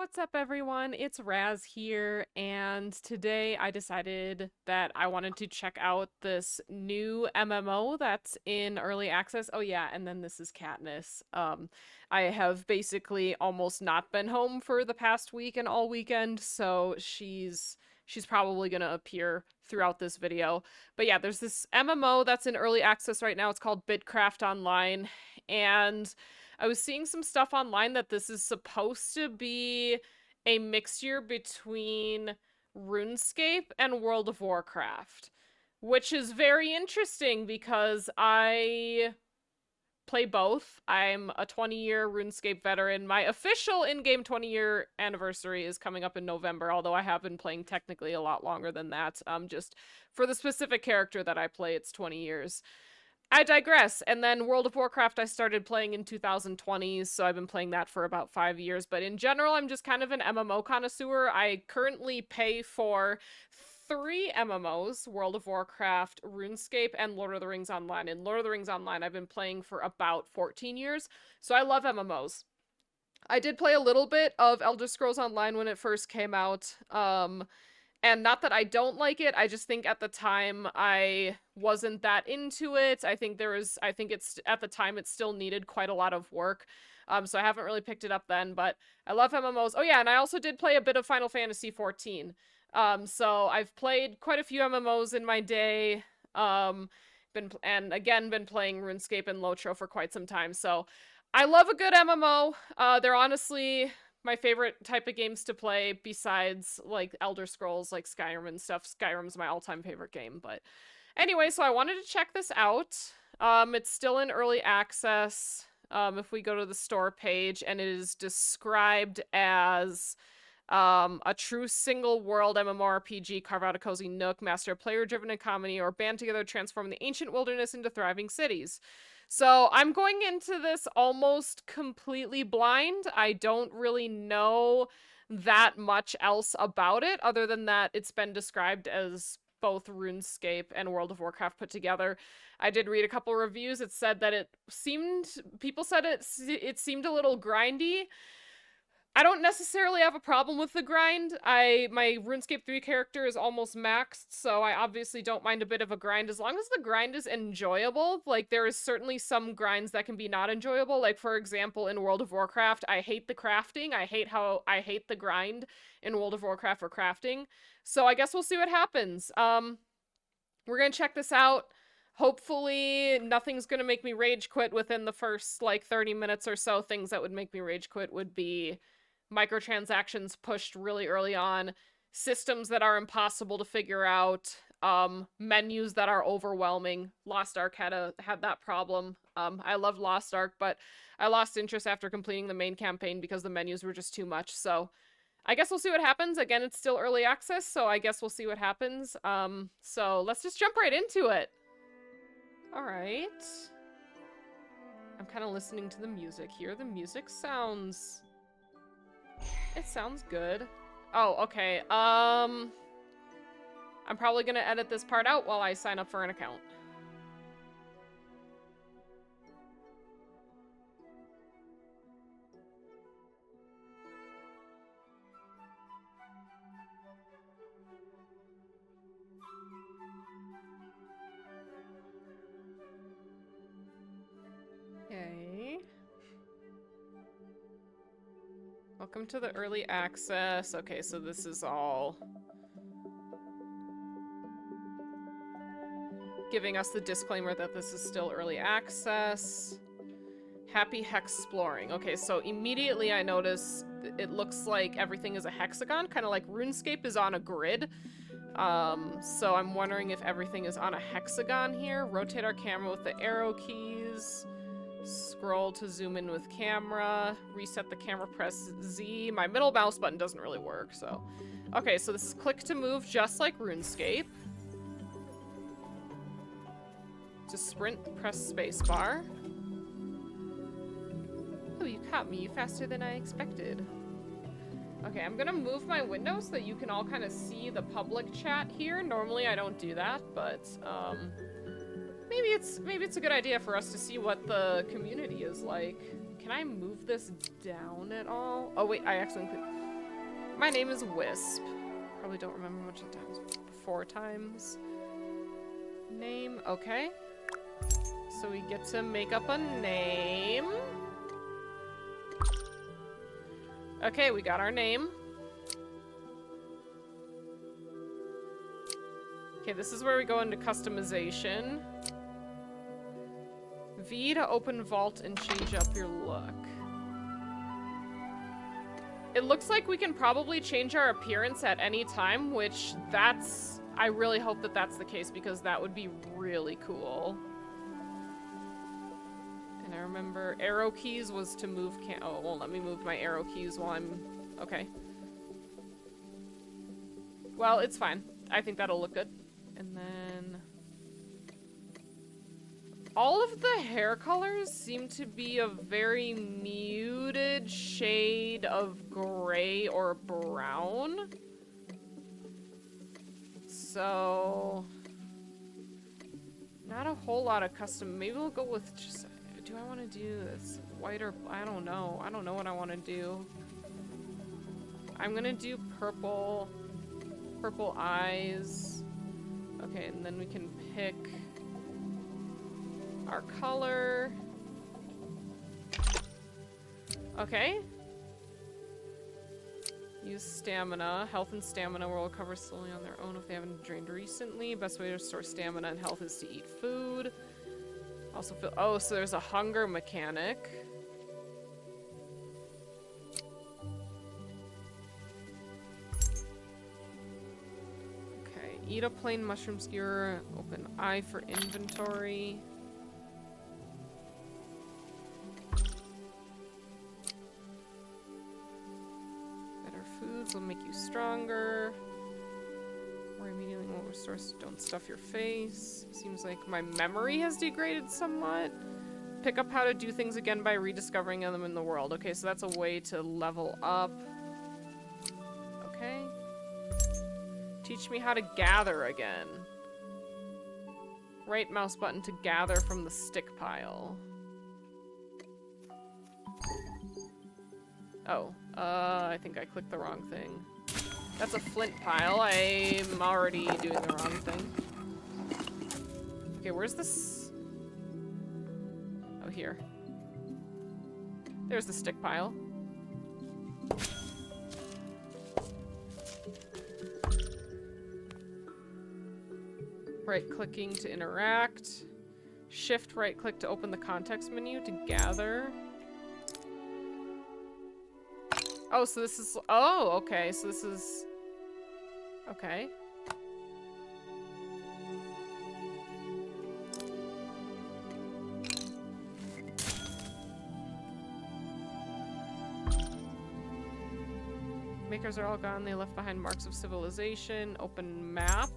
What's up, everyone? It's Raz here, and today I decided that I wanted to check out this new MMO that's in early access. Oh yeah, and then this is Katniss. I have basically almost not been home for the past week and all weekend, so she's probably gonna appear throughout this video. But yeah, there's this MMO that's in early access right now. It's called Bitcraft Online, and I was seeing some stuff online that this is supposed to be a mixture between RuneScape and World of Warcraft, which is very interesting because I play both. I'm a 20-year RuneScape veteran. My official in-game 20-year anniversary is coming up in November, although I have been playing technically a lot longer than that. Just for the specific character that I play, it's 20 years. I digress. And then World of Warcraft I started playing in 2020, so I've been playing that for about 5 years. But in general, I'm just kind of an MMO connoisseur. I currently pay for 3 MMOs, World of Warcraft, RuneScape, and Lord of the Rings Online. In Lord of the Rings Online, I've been playing for about 14 years, so I love MMOs. I did play a little bit of Elder Scrolls Online when it first came out, and not that I don't like it, I just think at the time I wasn't that into it. I think it's, at the time, it still needed quite a lot of work. So I haven't really picked it up then, but I love MMOs. Oh yeah, and I also did play a bit of Final Fantasy XIV. So I've played quite a few MMOs in my day. Been playing RuneScape and Lotro for quite some time. So I love a good MMO. They're honestly my favorite type of games to play besides like Elder Scrolls, like Skyrim and stuff. Skyrim's my all-time favorite game. But anyway, so I wanted to check this out. It's still in early access. If we go to the store page, and it is described as a true single world MMORPG, carve out a cozy nook, master a player-driven economy, or band together to transform the ancient wilderness into thriving cities. So I'm going into this almost completely blind. I don't really know that much else about it, other than that it's been described as both RuneScape and World of Warcraft put together. I did read a couple reviews. It said that people said it seemed a little grindy. I don't necessarily have a problem with the grind. My RuneScape 3 character is almost maxed, so I obviously don't mind a bit of a grind as long as the grind is enjoyable. Like, there is certainly some grinds that can be not enjoyable. Like, for example, in World of Warcraft, I hate the crafting. I hate the grind in World of Warcraft for crafting. So I guess we'll see what happens. We're gonna check this out. Hopefully nothing's gonna make me rage quit within the first, like, 30 minutes or so. Things that would make me rage quit would be microtransactions pushed really early on, systems that are impossible to figure out, menus that are overwhelming. Lost Ark had that problem. I loved Lost Ark, but I lost interest after completing the main campaign because the menus were just too much. So I guess we'll see what happens. Again, it's still early access, so I guess we'll see what happens. So let's just jump right into it. All right. I'm kind of listening to the music here. The music sounds... It sounds good. Oh, okay. I'm probably gonna edit this part out while I sign up for an account. Okay. Welcome to the early access. Okay, so this is all giving us the disclaimer that this is still early access. Happy Hexploring. Okay, so immediately I notice it looks like everything is a hexagon, kind of like RuneScape is on a grid. So I'm wondering if everything is on a hexagon here. Rotate our camera with the arrow keys. Scroll to zoom in with camera. Reset the camera, press Z. My middle mouse button doesn't really work, so... Okay, so this is click to move, just like RuneScape. To sprint, press spacebar. Oh, you caught me faster than I expected. Okay, I'm gonna move my window so that you can all kind of see the public chat here. Normally I don't do that, but, maybe it's a good idea for us to see what the community is like. Can I move this down at all? Oh wait, I accidentally My name is Wisp. Probably don't remember much of the times. 4 times. Name, okay. So we get to make up a name. Okay, we got our name. Okay, this is where we go into customization. V to open vault and change up your look. It looks like we can probably change our appearance at any time, which that's... I really hope that that's the case because that would be really cool. And I remember arrow keys was to move oh, it won't let me move my arrow keys while I'm... Okay. Well, it's fine. I think that'll look good. And then... all of the hair colors seem to be a very muted shade of gray or brown. So... not a whole lot of custom. Maybe we'll go with just... do I want to do this white or... I don't know. I don't know what I want to do. I'm gonna do purple. Purple eyes. Okay, and then we can pick our color. Okay. Use stamina. Health and stamina will recover slowly on their own if they haven't drained recently. Best way to restore stamina and health is to eat food. Also feel... oh, so there's a hunger mechanic. Okay, eat a plain mushroom skewer. Open eye for inventory. Better foods will make you stronger. Or immediately will restore... don't stuff your face. Seems like my memory has degraded somewhat. Pick up how to do things again by rediscovering them in the world. Okay, so that's a way to level up. Okay. Teach me how to gather again. Right mouse button to gather from the stick pile. Oh, I think I clicked the wrong thing. That's a flint pile. I'm already doing the wrong thing. Okay, where's this? Oh, here. There's the stick pile. Right-clicking to interact. Shift right-click to open the context menu to gather. Oh, so this is... oh, okay. So this is... okay. Makers are all gone. They left behind marks of civilization. Open map.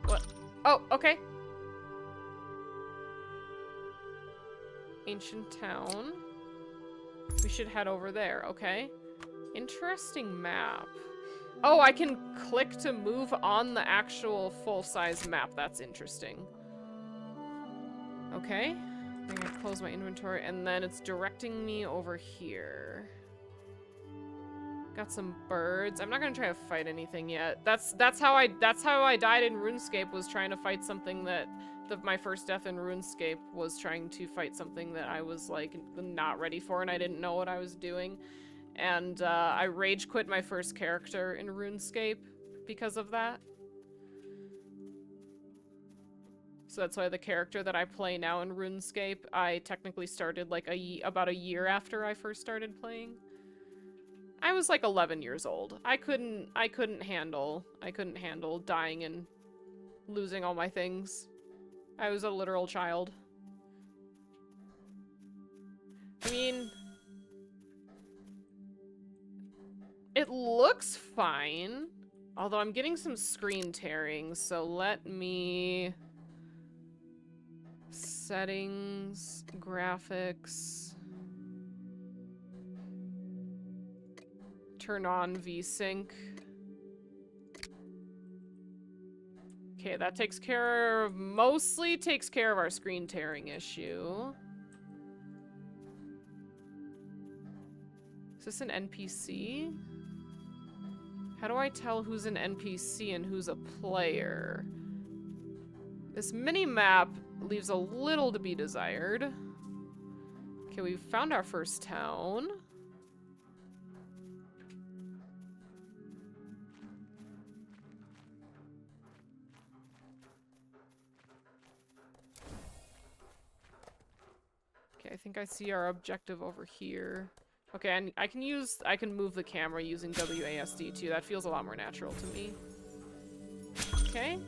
What? Oh, okay. Ancient town. We should head over there, okay? Interesting map. Oh, I can click to move on the actual full-size map. That's interesting. Okay. I'm gonna close my inventory, and then it's directing me over here. Got some birds. I'm not gonna try to fight anything yet. That's how I died in RuneScape, was trying to fight something that my first death in RuneScape was trying to fight something that I was like not ready for, and I didn't know what I was doing. And I rage quit my first character in RuneScape because of that. So that's why the character that I play now in RuneScape, I technically started like about a year after I first started playing. I was like 11 years old. I couldn't handle dying and losing all my things. I was a literal child. I mean, it looks fine, although I'm getting some screen tearing, so let me... settings, graphics, turn on VSync. Okay, that takes care of, mostly takes care of our screen tearing issue. this an NPC? How do I tell who's an NPC and who's a player? This mini-map leaves a little to be desired. Okay, we've found our first town. Okay, I think I see our objective over here. Okay, and I can move the camera using WASD too. That feels a lot more natural to me. Okay.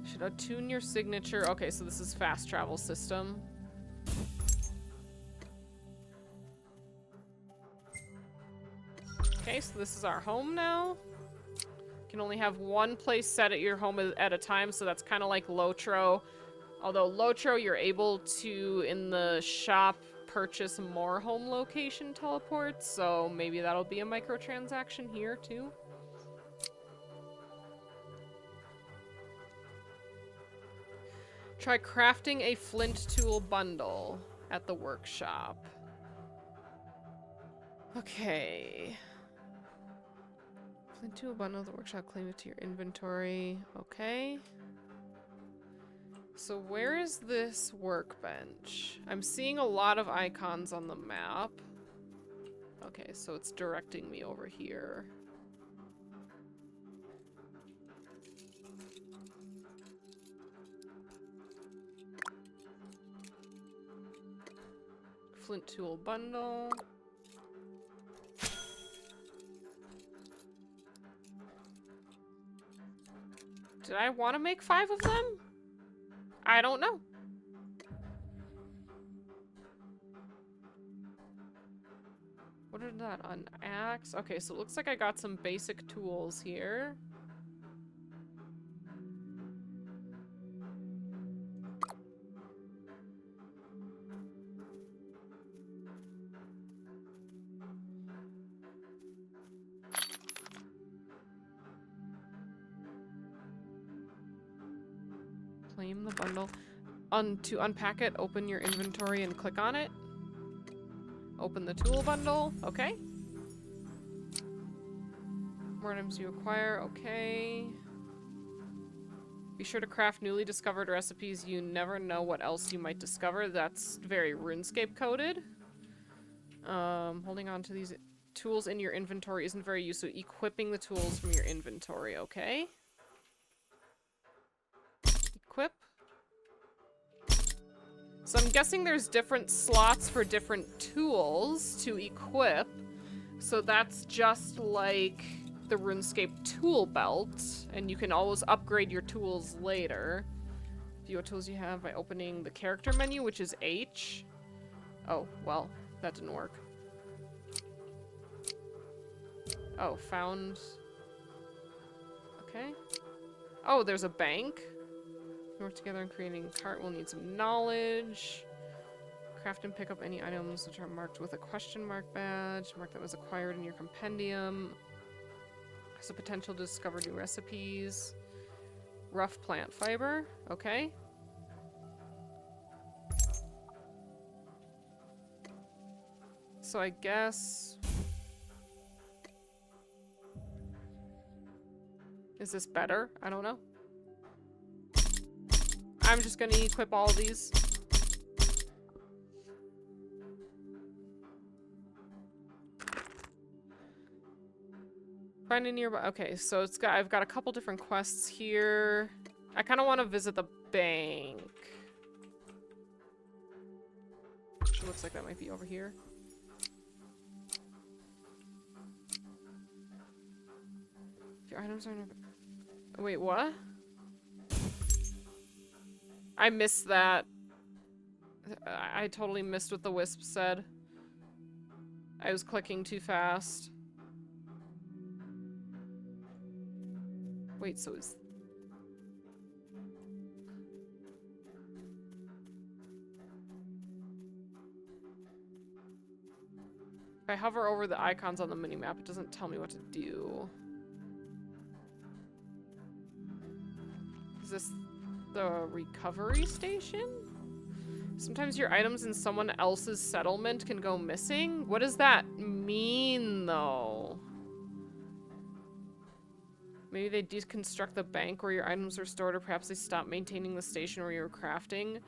Should attune your signature. Okay, so this is fast travel system. Okay, so this is our home now. Can only have one place set at your home at a time, so that's kind of like Lotro. Although Lotro, you're able to, in the shop, purchase more home location teleports, so maybe that'll be a microtransaction here, too. Try crafting a flint tool bundle at the workshop. Okay. Flint tool bundle at the workshop, claim it to your inventory. Okay. So where is this workbench? I'm seeing a lot of icons on the map. Okay, so it's directing me over here. Flint tool bundle. Did I want to make 5 of them? I don't know. What is that? An axe? Okay, so it looks like I got some basic tools here. Claim the bundle. To unpack it, open your inventory and click on it. Open the tool bundle. Okay. More items you acquire. Okay. Be sure to craft newly discovered recipes. You never know what else you might discover. That's very RuneScape coded. Holding on to these tools in your inventory isn't very useful. Equipping the tools from your inventory. Okay. Equip. So I'm guessing there's different slots for different tools to equip. So that's just like the RuneScape tool belt, and you can always upgrade your tools later. View what tools you have by opening the character menu, which is H. Oh, well, that didn't work. Oh, found. Okay. Oh, there's a bank. Work together in creating a cart. We'll need some knowledge. Craft and pick up any items which are marked with a question mark badge. Mark that was acquired in your compendium. Has the potential to discover new recipes. Rough plant fiber. Okay. So I guess... Is this better? I don't know. I'm just gonna equip all of these. Find a nearby. Okay, so I've got a couple different quests here. I kind of want to visit the bank. It looks like that might be over here. If your items are in a... Wait, what? I missed that. I totally missed what the wisp said. I was clicking too fast. Wait, so is... If I hover over the icons on the minimap, it doesn't tell me what to do. Is this the recovery station? Sometimes your items in someone else's settlement can go missing? What does that mean, though? Maybe they deconstruct the bank where your items are stored, or perhaps they stop maintaining the station where you're crafting.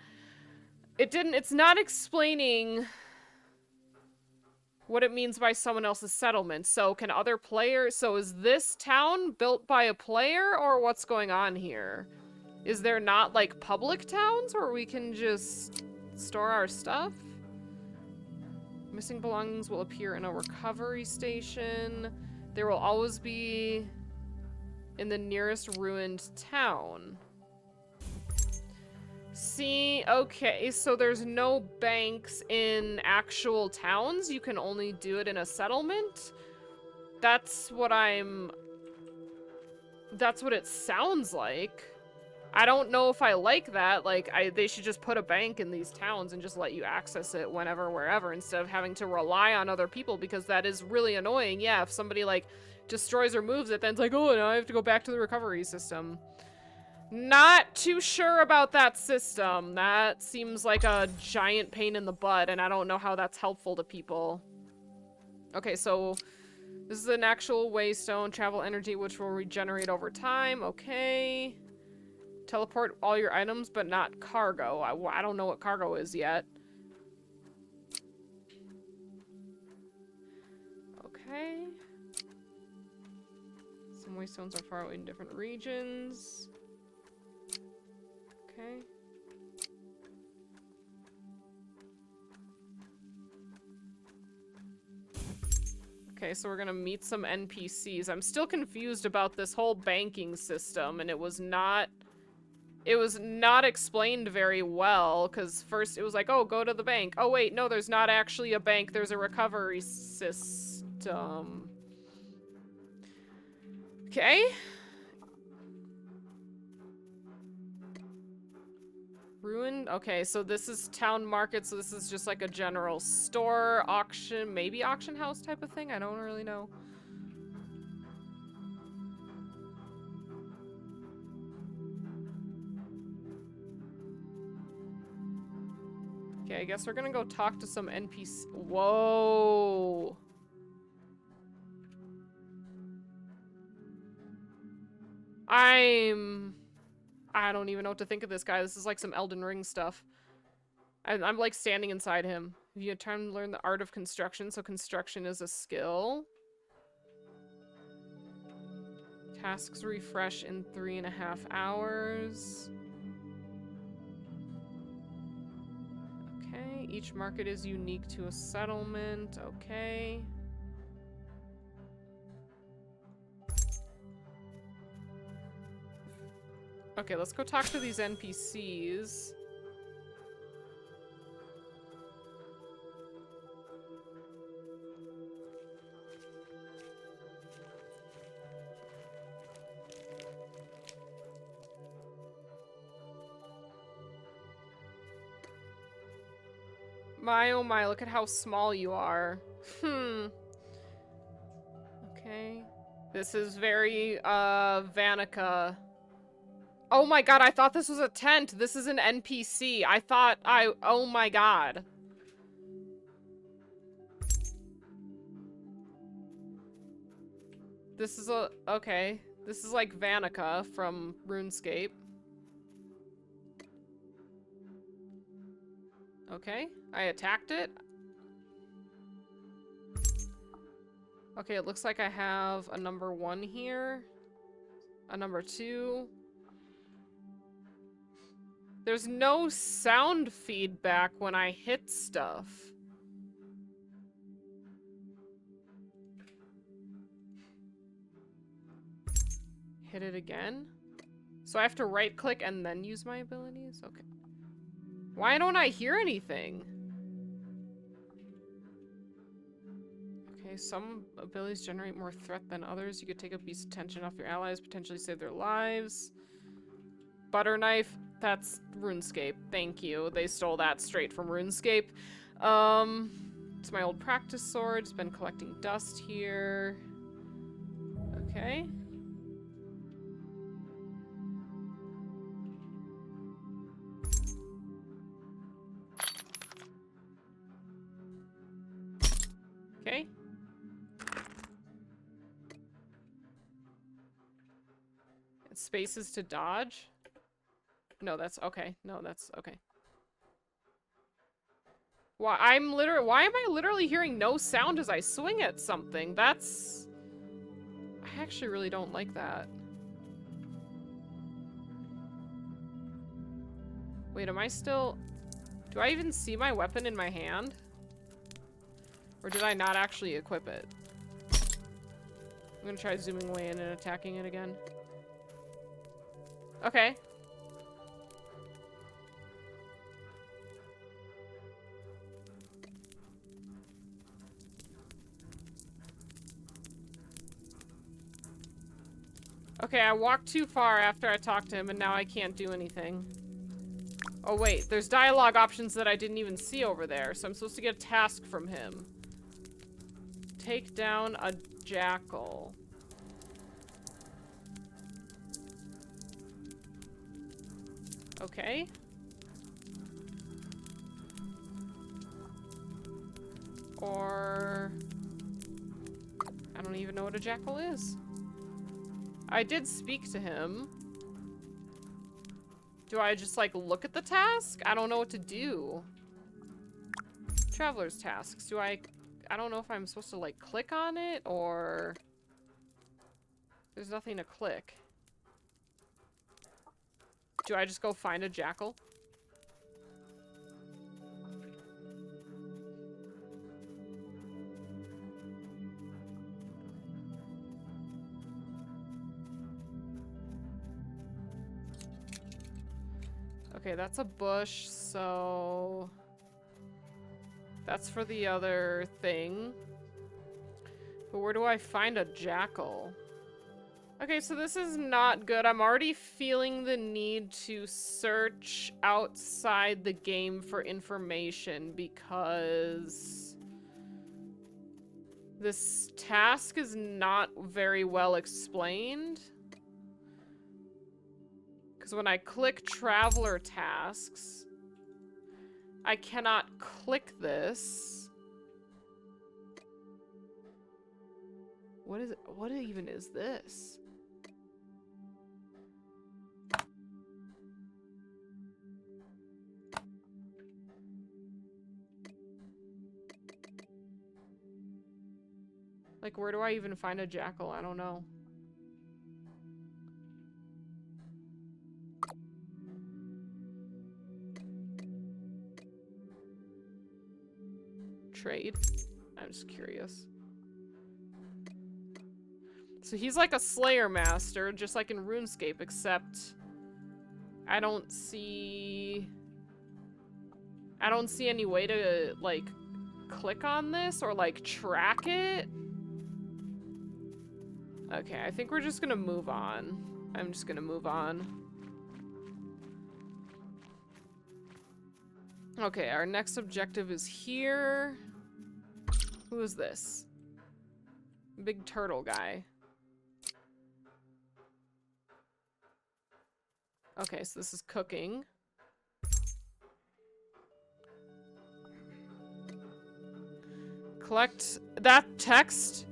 It's not explaining what it means by someone else's settlement. So can other players, so is this town built by a player, or what's going on here? Is there not, like, public towns where we can just store our stuff? Missing belongings will appear in a recovery station. There will always be in the nearest ruined town. See, okay, so there's no banks in actual towns. You can only do it in a settlement. That's what it sounds like. I don't know if I like that. Like, they should just put a bank in these towns and just let you access it whenever, wherever, instead of having to rely on other people, because that is really annoying. Yeah, if somebody, like, destroys or moves it, then it's like, oh, now I have to go back to the recovery system. Not too sure about that system. That seems like a giant pain in the butt, and I don't know how that's helpful to people. Okay, so this is an actual waystone. Travel energy, which will regenerate over time. Okay. Teleport all your items, but not cargo. I don't know what cargo is yet. Okay. Some waystones are far away in different regions. Okay. Okay, so we're gonna meet some NPCs. I'm still confused about this whole banking system, and it was not explained very well, because first it was like, oh, go to the bank. Oh, wait, no, there's not actually a bank. There's a recovery system. Okay. Ruined? Okay, so this is town market, so this is just like a general store, auction, maybe auction house type of thing? I don't really know. Okay, I guess we're gonna go talk to some NPC. Whoa. I don't even know what to think of this guy. This is like some Elden Ring stuff. I'm like standing inside him. You had time to learn the art of construction, so construction is a skill. Tasks refresh in 3.5 hours. Okay, each market is unique to a settlement. Okay. Okay, let's go talk to these NPCs. My oh my, look at how small you are. Okay. This is very, Vanica. Oh my god, I thought this was a tent. This is an NPC. Oh my god. This is okay. This is like Vanica from RuneScape. Okay, I attacked it. Okay, it looks like I have a number 1 here. A number 2. There's no sound feedback when I hit stuff. Hit it again? So I have to right click and then use my abilities? Okay. Why don't I hear anything? Okay, some abilities generate more threat than others. You could take a piece of tension off your allies, potentially save their lives. Butter knife. That's RuneScape. Thank you. They stole that straight from RuneScape. It's my old practice sword. It's been collecting dust here. Okay. Okay. Spaces to dodge? No, that's okay. No, that's okay. Why why am I literally hearing no sound as I swing at something? That's... I actually really don't like that. Wait, am I still... Do I even see my weapon in my hand? Or did I not actually equip it? I'm gonna try zooming way in and attacking it again. Okay. Okay, I walked too far after I talked to him, and now I can't do anything. Oh wait, there's dialogue options that I didn't even see over there, so I'm supposed to get a task from him. Take down a jackal. Okay. Or... I don't even know what a jackal is. I did speak to him. Do I just, like, look at the task? I don't know what to do. Traveler's tasks. Do I don't know if I'm supposed to, like, click on it, or... There's nothing to click. Do I just go find a jackal? Okay, that's a bush, so... That's for the other thing. But where do I find a jackal? Okay, so this is not good. I'm already feeling the need to search outside the game for information because this task is not very well explained. Because when I click traveler tasks, I cannot click this. What is it? What even is this? Like, where do I even find a jackal? I don't know. Trade. I'm just curious. So he's like a Slayer Master, just like in RuneScape, except I don't see any way to, like, click on this or, like, track it. Okay, I think we're just gonna move on. I'm just gonna move on. Okay, our next objective is here. Who is this? Big turtle guy. Okay, so this is cooking. Collect that text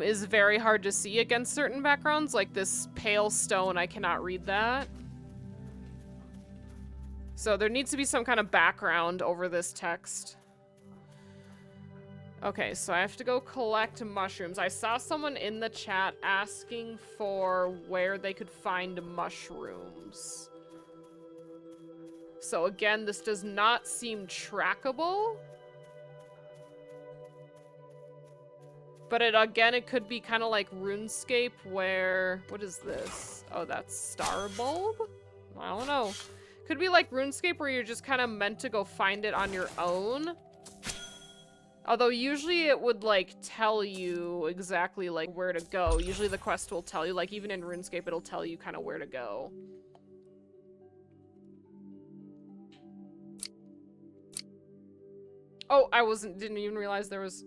is very hard to see against certain backgrounds, like this pale stone. I cannot read that. So there needs to be some kind of background over this text. Okay, so I have to go collect mushrooms. I saw someone in the chat asking for where they could find mushrooms. So again, this does not seem trackable. But it could be kind of like RuneScape where... What is this? Oh, that's Star Bulb? I don't know. Could be like RuneScape where you're just kind of meant to go find it on your own. Although usually it would, like, tell you exactly, like, where to go. Usually the quest will tell you, like, even in RuneScape, it'll tell you kind of where to go. Oh, didn't even realize there was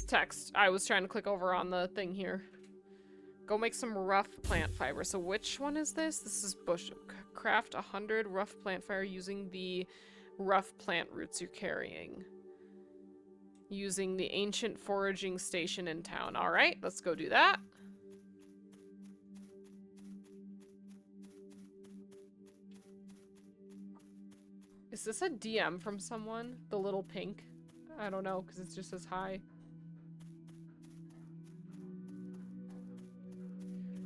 text. I was trying to click over on the thing here. Go make some rough plant fiber. So which one is this? This is bush. Craft 100 rough plant fiber using the rough plant roots you're carrying. using the ancient foraging station in town. All right, let's go do that. Is this a DM from someone? The little pink? I don't know, because it's just as high.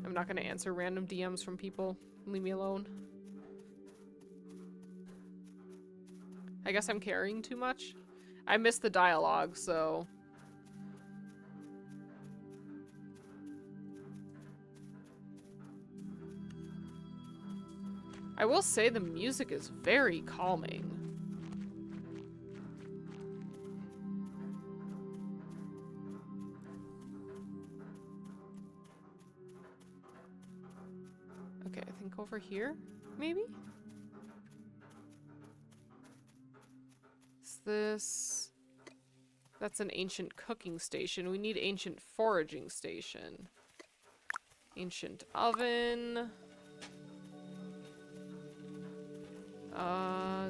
I'm not going to answer random DMs from people. Leave me alone. I guess I'm carrying too much. I missed the dialogue, so... I will say the music is very calming. Okay, I think over here, maybe? Is this... That's an ancient cooking station. We need ancient foraging station. Ancient oven...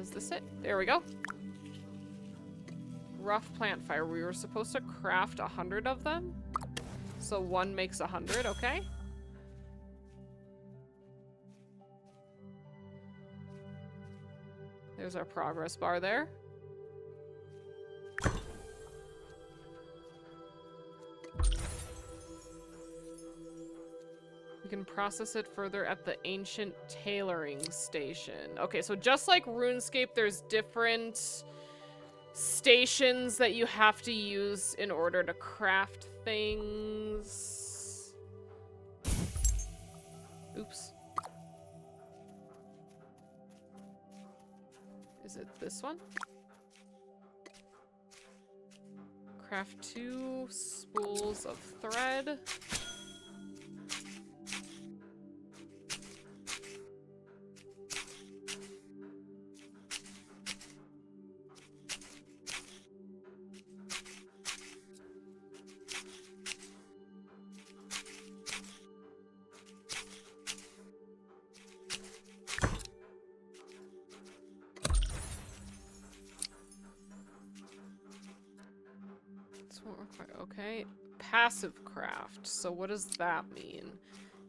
is this it? There we go. Rough plant fire. We were supposed to craft 100 of them. So 1 makes 100, okay. There's our progress bar there. We can process it further at the ancient tailoring station. Okay, so just like RuneScape, there's different stations that you have to use in order to craft things. Oops. Is it this one? Craft 2 spools of thread. Okay, passive craft. So what does that mean?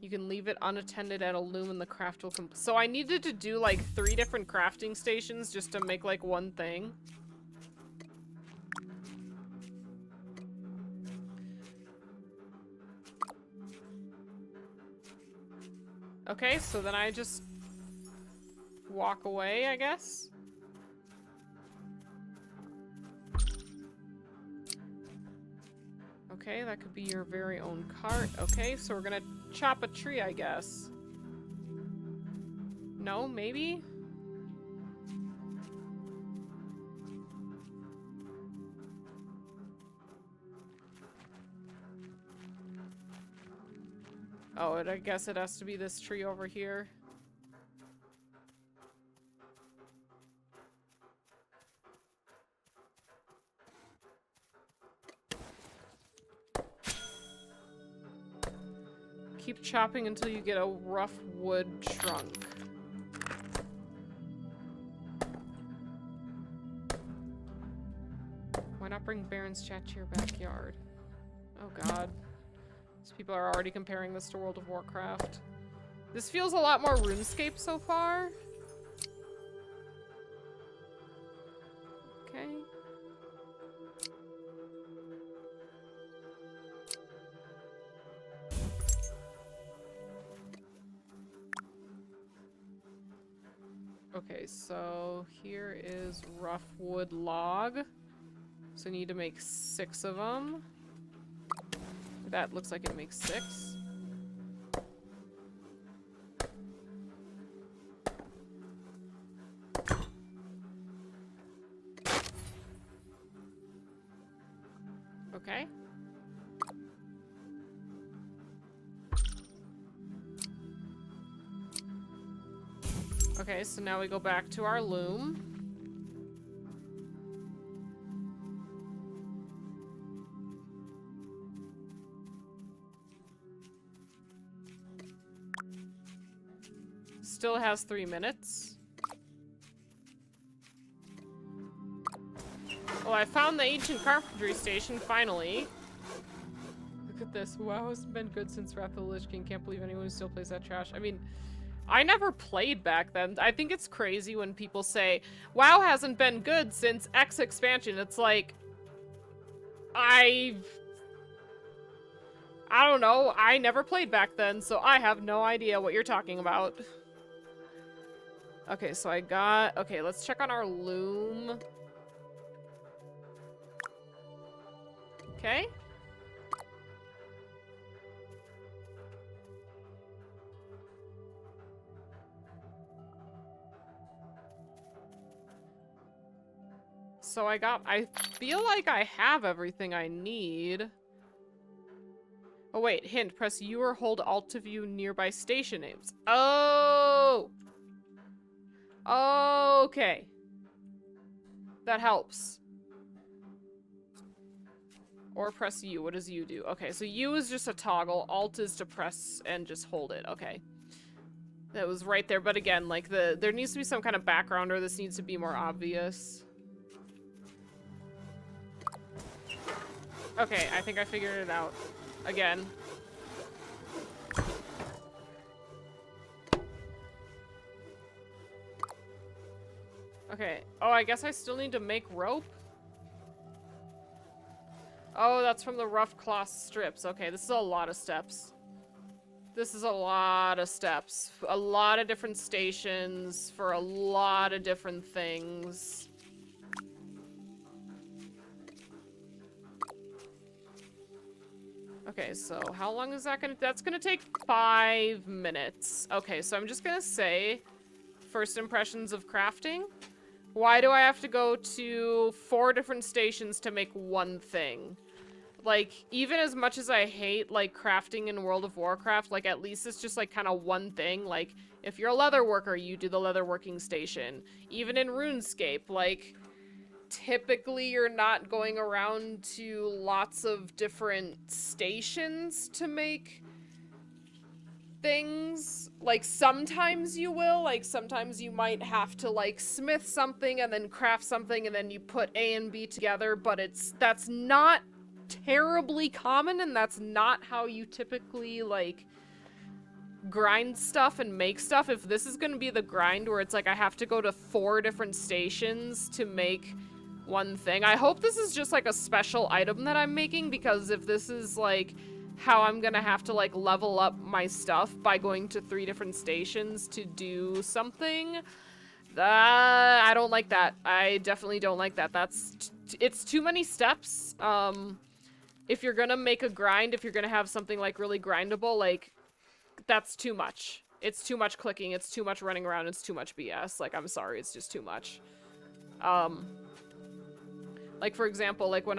You can leave it unattended at a loom and the craft will so I needed to do like 3 different crafting stations just to make like one thing. Okay, so then I just walk away, I guess. Okay, that could be your very own cart. Okay, so we're gonna chop a tree, I guess. No, maybe? Oh, I guess it has to be this tree over here. Keep chopping until you get a rough wood trunk. Why not bring Baron's chat to your backyard? Oh god. These people are already comparing this to World of Warcraft. This feels a lot more RuneScape so far. Okay. Okay, so here is rough wood log. So I need to make 6 of them. That looks like it makes 6. Okay. Okay, so now we go back to our loom. Still has 3 minutes. Well, I found the ancient carpentry station, finally. Look at this. WoW has been good since Wrath of the Lich King. Can't believe anyone who still plays that trash. I mean, I never played back then. I think it's crazy when people say, WoW hasn't been good since X expansion. It's like, I don't know. I never played back then, so I have no idea what you're talking about. Okay, so I got... Okay, let's check on our loom. Okay. So I feel like I have everything I need. Oh wait, hint, press U or hold Alt to view nearby station names. Oh! Okay. That helps. Or press U. What does U do? Okay, so U is just a toggle. Alt is to press and just hold it. Okay. That was right there, but again, like there needs to be some kind of background or this needs to be more obvious. Okay, I think I figured it out. Again. Okay. Oh, I guess I still need to make rope? Oh, that's from the rough cloth strips. Okay, this is a lot of steps. This is a lot of steps. A lot of different stations for a lot of different things. Okay, so how long is that gonna... That's gonna take 5 minutes. Okay, so I'm just gonna say first impressions of crafting. Why do I have to go to 4 different stations to make one thing? Like, even as much as I hate, like, crafting in World of Warcraft, like, at least it's just, like, kind of one thing. Like, if you're a leather worker, you do the leather working station. Even in RuneScape, like, typically you're not going around to lots of different stations to make things. Like, sometimes you will. Like, sometimes you might have to, like, smith something and then craft something and then you put A and B together, but that's not terribly common, and that's not how you typically, like, grind stuff and make stuff. If this is gonna be the grind where it's like I have to go to 4 different stations to make one thing, I hope this is just like a special item that I'm making, because if this is like how I'm gonna have to like level up my stuff by going to 3 different stations to do something, I don't like that. I definitely don't like that. It's too many steps. If you're gonna make a grind, if you're gonna have something like really grindable, like, that's too much. It's too much clicking, it's too much running around, it's too much BS. Like, I'm sorry, it's just too much. Like, for example, like when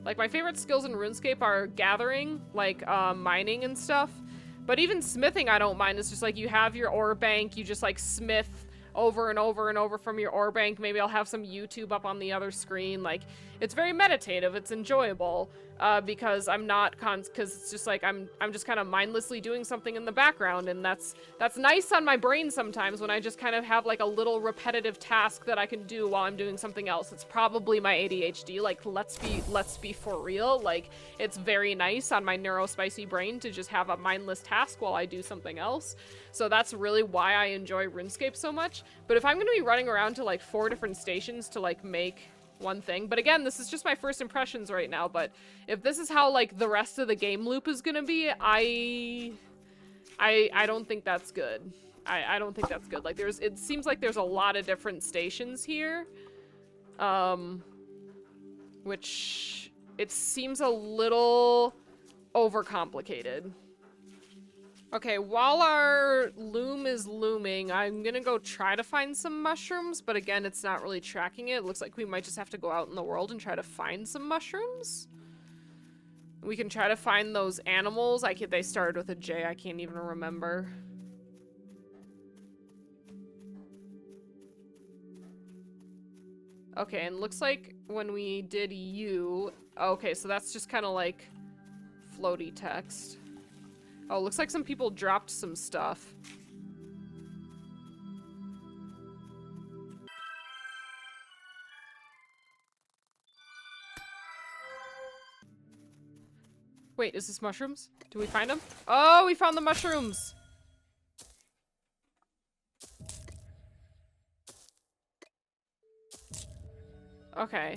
like, my favorite skills in RuneScape are gathering, like, mining and stuff. But even smithing, I don't mind. It's just like you have your ore bank, you just like smith over and over and over from your ore bank. Maybe I'll have some YouTube up on the other screen. Like, it's very meditative, it's enjoyable, because I'm not because it's just like I'm just kind of mindlessly doing something in the background, and that's nice on my brain sometimes when I just kind of have like a little repetitive task that I can do while I'm doing something else. It's probably my ADHD. Like, let's be for real. Like, it's very nice on my neurospicy brain to just have a mindless task while I do something else. So that's really why I enjoy RuneScape so much. But if I'm gonna be running around to like 4 different stations to like make one thing, but again, this is just my first impressions right now, but if this is how like the rest of the game loop is gonna be, I don't think that's good. I don't think that's good. Like, it seems like there's a lot of different stations here, which it seems a little overcomplicated. Okay, while our loom is looming, I'm gonna go try to find some mushrooms, but again, it's not really tracking it. It looks like we might just have to go out in the world and try to find some mushrooms. We can try to find those animals. They started with a J, I can't even remember. Okay, and looks like when we did U... Okay, so that's just kind of like floaty text. Oh, looks like some people dropped some stuff. Wait, is this mushrooms? Do we find them? Oh, we found the mushrooms! Okay.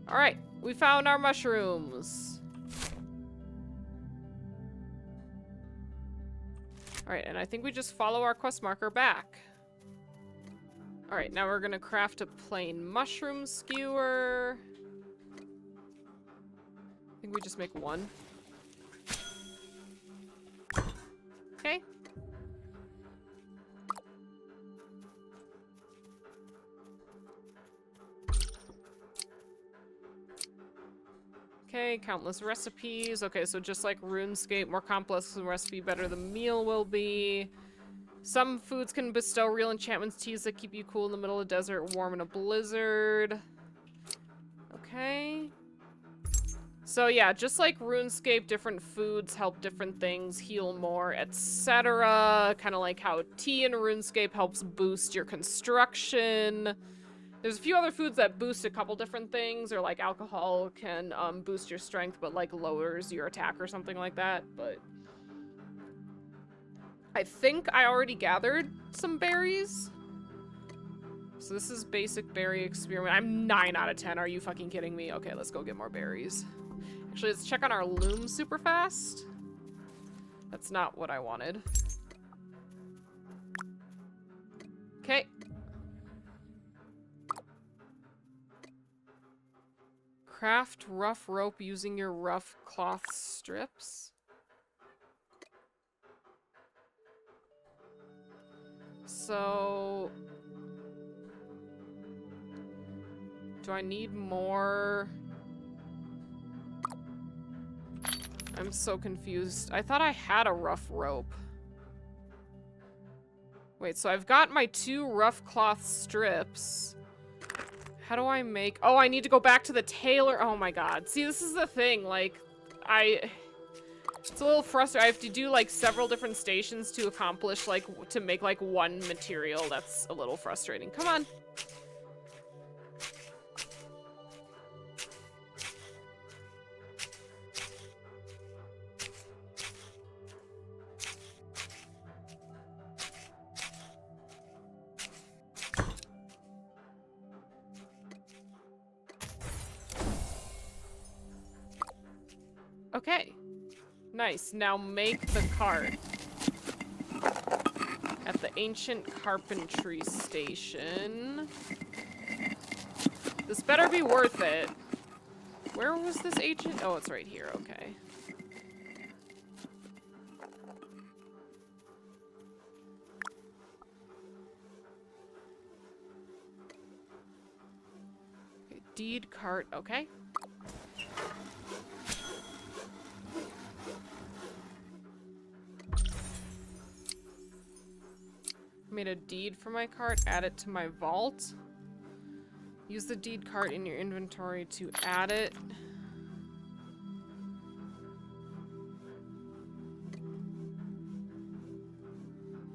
Alright, we found our mushrooms. Alright, and I think we just follow our quest marker back. Alright, now we're gonna craft a plain mushroom skewer. I think we just make one. Okay. Okay, countless recipes. Okay, so just like RuneScape, more complex the recipe, better the meal will be. Some foods can bestow real enchantments, teas that keep you cool in the middle of the desert, warm in a blizzard. Okay. So yeah, just like RuneScape, different foods help different things heal more, etc. Kind of like how tea in RuneScape helps boost your construction. There's a few other foods that boost a couple different things, or like alcohol can boost your strength, but like lowers your attack or something like that. But I think I already gathered some berries. So this is basic berry experiment. I'm 9 out of 10. Are you fucking kidding me? Okay, let's go get more berries. Actually, let's check on our loom super fast. That's not what I wanted. Okay. Craft rough rope using your rough cloth strips. So... do I need more? I'm so confused. I thought I had a rough rope. Wait, so I've got my 2 rough cloth strips. How do I make... oh, I need to go back to the tailor. Oh my god. See, this is the thing. Like, it's a little frustrating. I have to do, like, several different stations to accomplish, like, to make, like, one material. That's a little frustrating. Come on. Okay. Nice. Now make the cart. At the ancient carpentry station. This better be worth it. Where was this ancient? Oh, it's right here. Okay. Okay, deed cart. Okay. Made a deed for my cart, add it to my vault. Use the deed cart in your inventory to add it.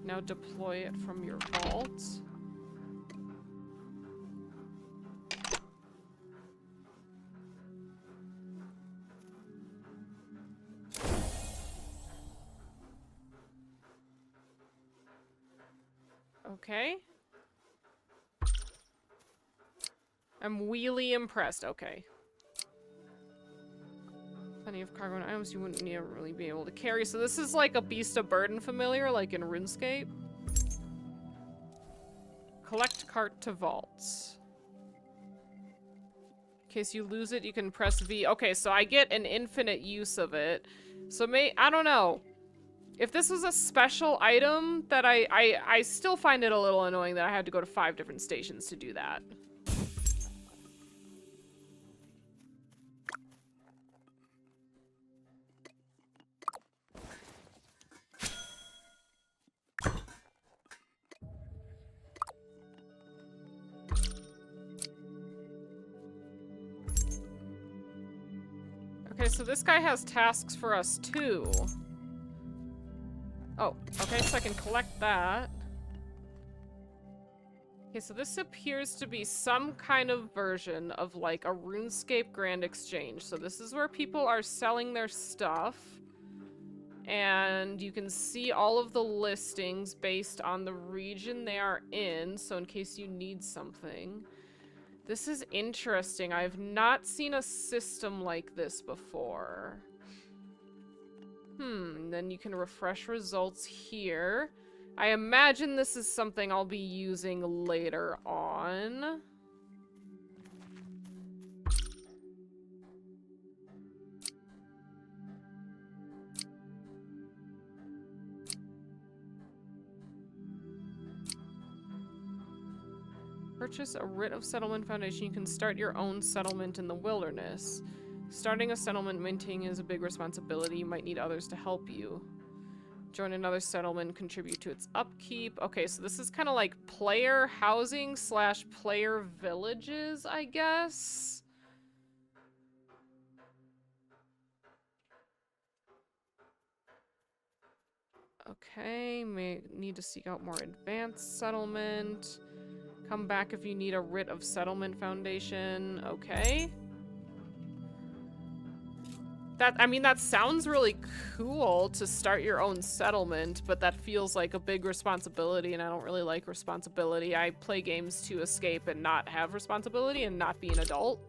Now deploy it from your vault. Okay. I'm really impressed. Okay. Plenty of cargo and items you wouldn't really be able to carry. So this is like a beast of burden familiar, like in RuneScape. Collect cart to vaults. In case you lose it, you can press V. Okay, so I get an infinite use of it. So I don't know. If this was a special item, that I still find it a little annoying that I had to go to 5 different stations to do that. Okay, so this guy has tasks for us too. Oh, okay, so I can collect that. Okay, so this appears to be some kind of version of like a RuneScape Grand Exchange. So this is where people are selling their stuff. And you can see all of the listings based on the region they are in. So in case you need something. This is interesting. I've not seen a system like this before. Then you can refresh results here. I imagine this is something I'll be using later on. Purchase a writ of settlement foundation. You can start your own settlement in the wilderness. Starting a settlement maintaining is a big responsibility. You might need others to help you. Join another settlement, contribute to its upkeep. Okay, so this is kind of like player housing slash player villages, I guess. Okay, may need to seek out more advanced settlement. Come back if you need a writ of settlement foundation. Okay. I mean, that sounds really cool to start your own settlement, but that feels like a big responsibility, and I don't really like responsibility. I play games to escape and not have responsibility and not be an adult.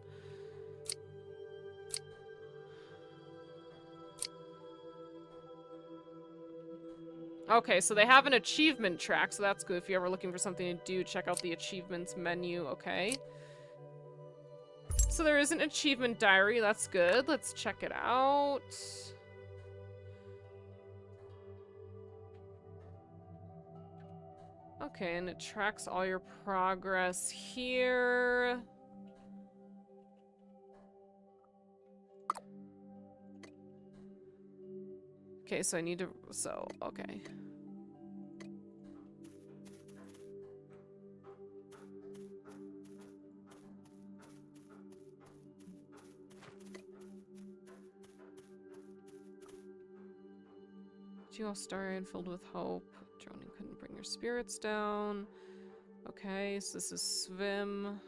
Okay, so they have an achievement track, so that's good. If you're ever looking for something to do, check out the achievements menu. Okay. So there is an achievement diary. That's good. Let's check it out. Okay, and it tracks all your progress here. Okay, so I need to... So, okay. You all started filled with hope. Drowning couldn't bring your spirits down. Okay, so this is swim.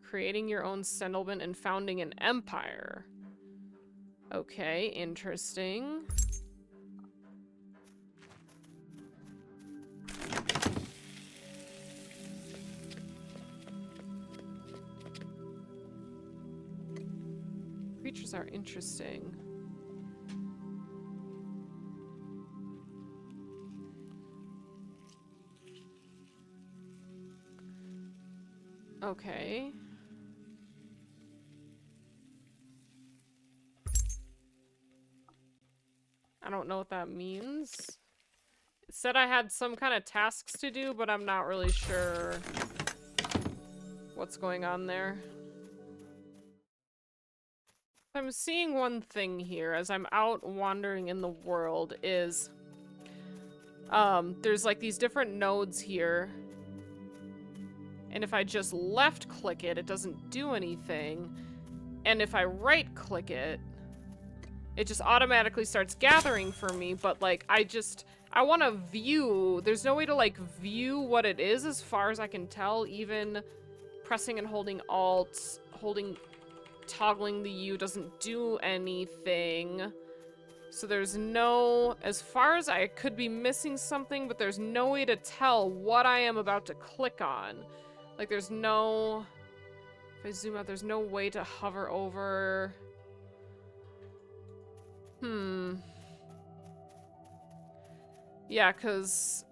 Creating your own settlement and founding an empire. Okay, interesting. Creatures are interesting. Okay. I don't know what that means. It said I had some kind of tasks to do, but I'm not really sure what's going on there. I'm seeing one thing here as I'm out wandering in the world is there's like these different nodes here, and if I just left click it, it doesn't do anything, and if I right click it, it just automatically starts gathering for me. But like I want to view. There's no way to like view what it is as far as I can tell. Even pressing and holding alt, toggling the U doesn't do anything. So there's no, as far as I could be missing something, but there's no way to tell what I am about to click on. Like there's no, if I zoom out, there's no way to hover over. Yeah, because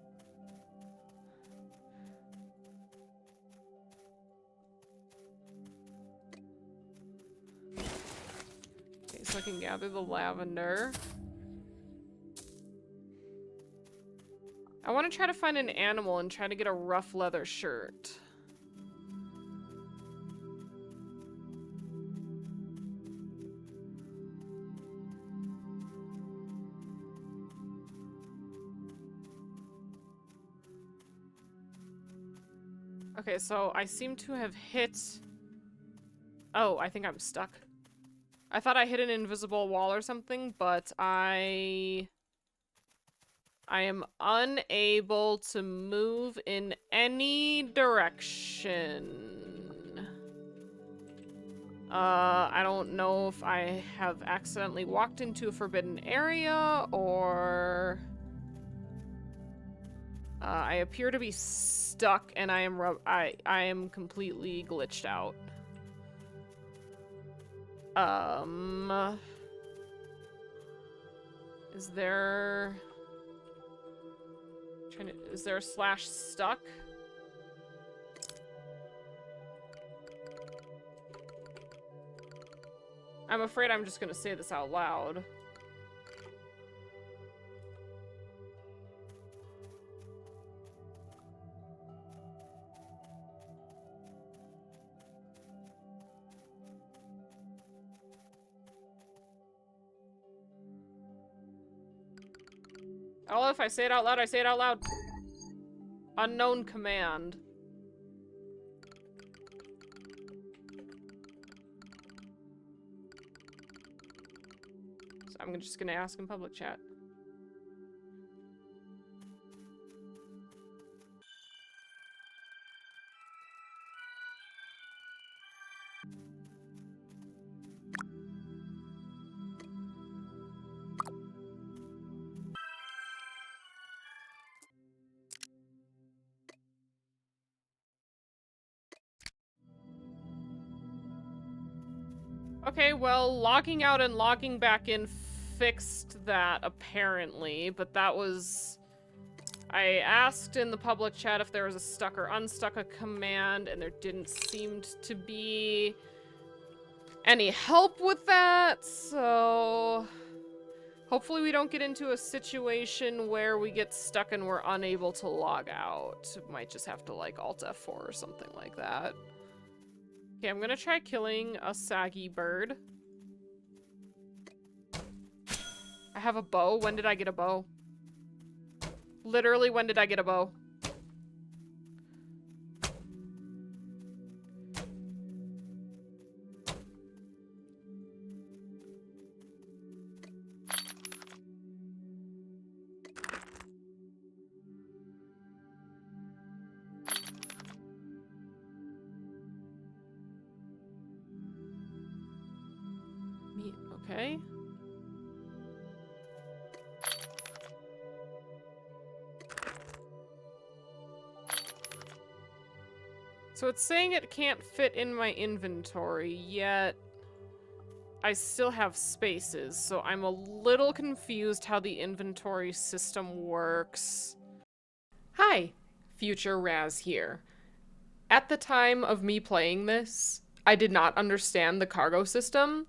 so I can gather the lavender. I want to try to find an animal and try to get a rough leather shirt. Okay, so I seem to have hit... Oh, I think I'm stuck. I thought I hit an invisible wall or something, but I I am unable to move in any direction. I don't know if I have accidentally walked into a forbidden area or... I appear to be stuck and I am completely glitched out. Is there... Is there a slash stuck? I'm afraid I'm just gonna say this out loud. Oh, if I say it out loud, I say it out loud. Unknown command. So I'm just gonna ask in public chat. Okay, well, logging out and logging back in fixed that, apparently, but that was... I asked in the public chat if there was a stuck or unstuck a command, and there didn't seem to be any help with that, so... Hopefully we don't get into a situation where we get stuck and we're unable to log out. Might just have to, like, Alt F4 or something like that. Okay, I'm gonna try killing a saggy bird. I have a bow. When did I get a bow? Literally, when did I get a bow? Okay. So it's saying it can't fit in my inventory, yet I still have spaces, so I'm a little confused how the inventory system works. Hi, future Raz here. At the time of me playing this, I did not understand the cargo system.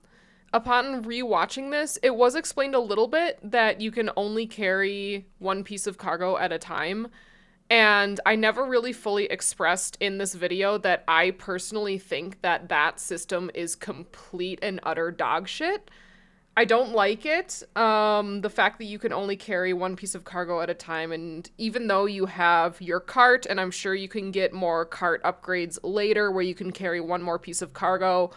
Upon rewatching this, it was explained a little bit that you can only carry one piece of cargo at a time. And I never really fully expressed in this video that I personally think that that system is complete and utter dog shit. I don't like it. The fact that you can only carry one piece of cargo at a time, and even though you have your cart, and I'm sure you can get more cart upgrades later where you can carry one more piece of cargo,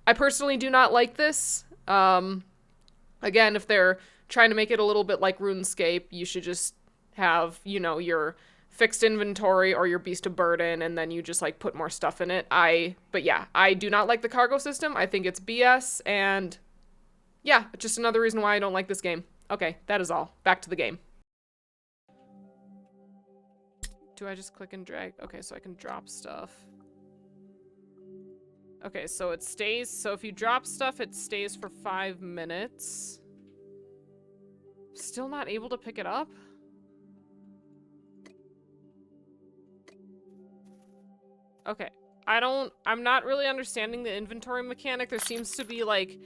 I personally do not like this. Again, if they're trying to make it a little bit like RuneScape, you should just have, you know, your fixed inventory or your beast of burden, and then you just, like, put more stuff in it. But yeah, I do not like the cargo system. I think it's BS, and yeah, just another reason why I don't like this game. Okay, that is all. Back to the game. Do I just click and drag? Okay, so I can drop stuff. Okay, so it stays. So if you drop stuff, it stays for 5 minutes. Still not able to pick it up? Okay. I'm not really understanding the inventory mechanic. There seems to be, like,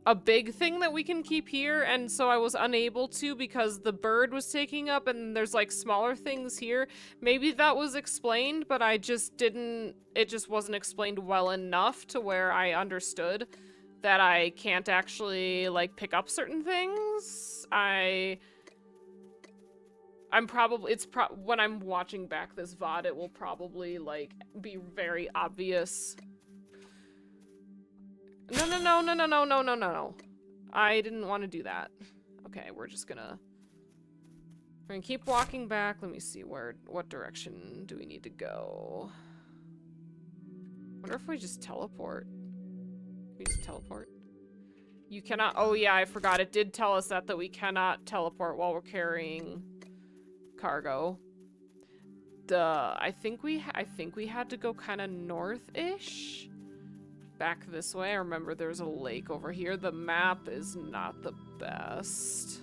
a big thing that we can keep here, and so I was unable to because the bird was taking up, and there's, like, smaller things here. Maybe that was explained, but I just didn't... It just wasn't explained well enough to where I understood that I can't actually, like, pick up certain things. I'm probably... when I'm watching back this VOD, it will probably, like, be very obvious. No. I didn't want to do that. Okay, we're just gonna We're gonna keep walking back. Let me see what direction do we need to go? Wonder if we just teleport. Can we just teleport? You cannot. Oh yeah, I forgot. It did tell us that we cannot teleport while we're carrying cargo. Duh. I think we had to go kind of north-ish. Back this way. I remember there's a lake over here. The map is not the best.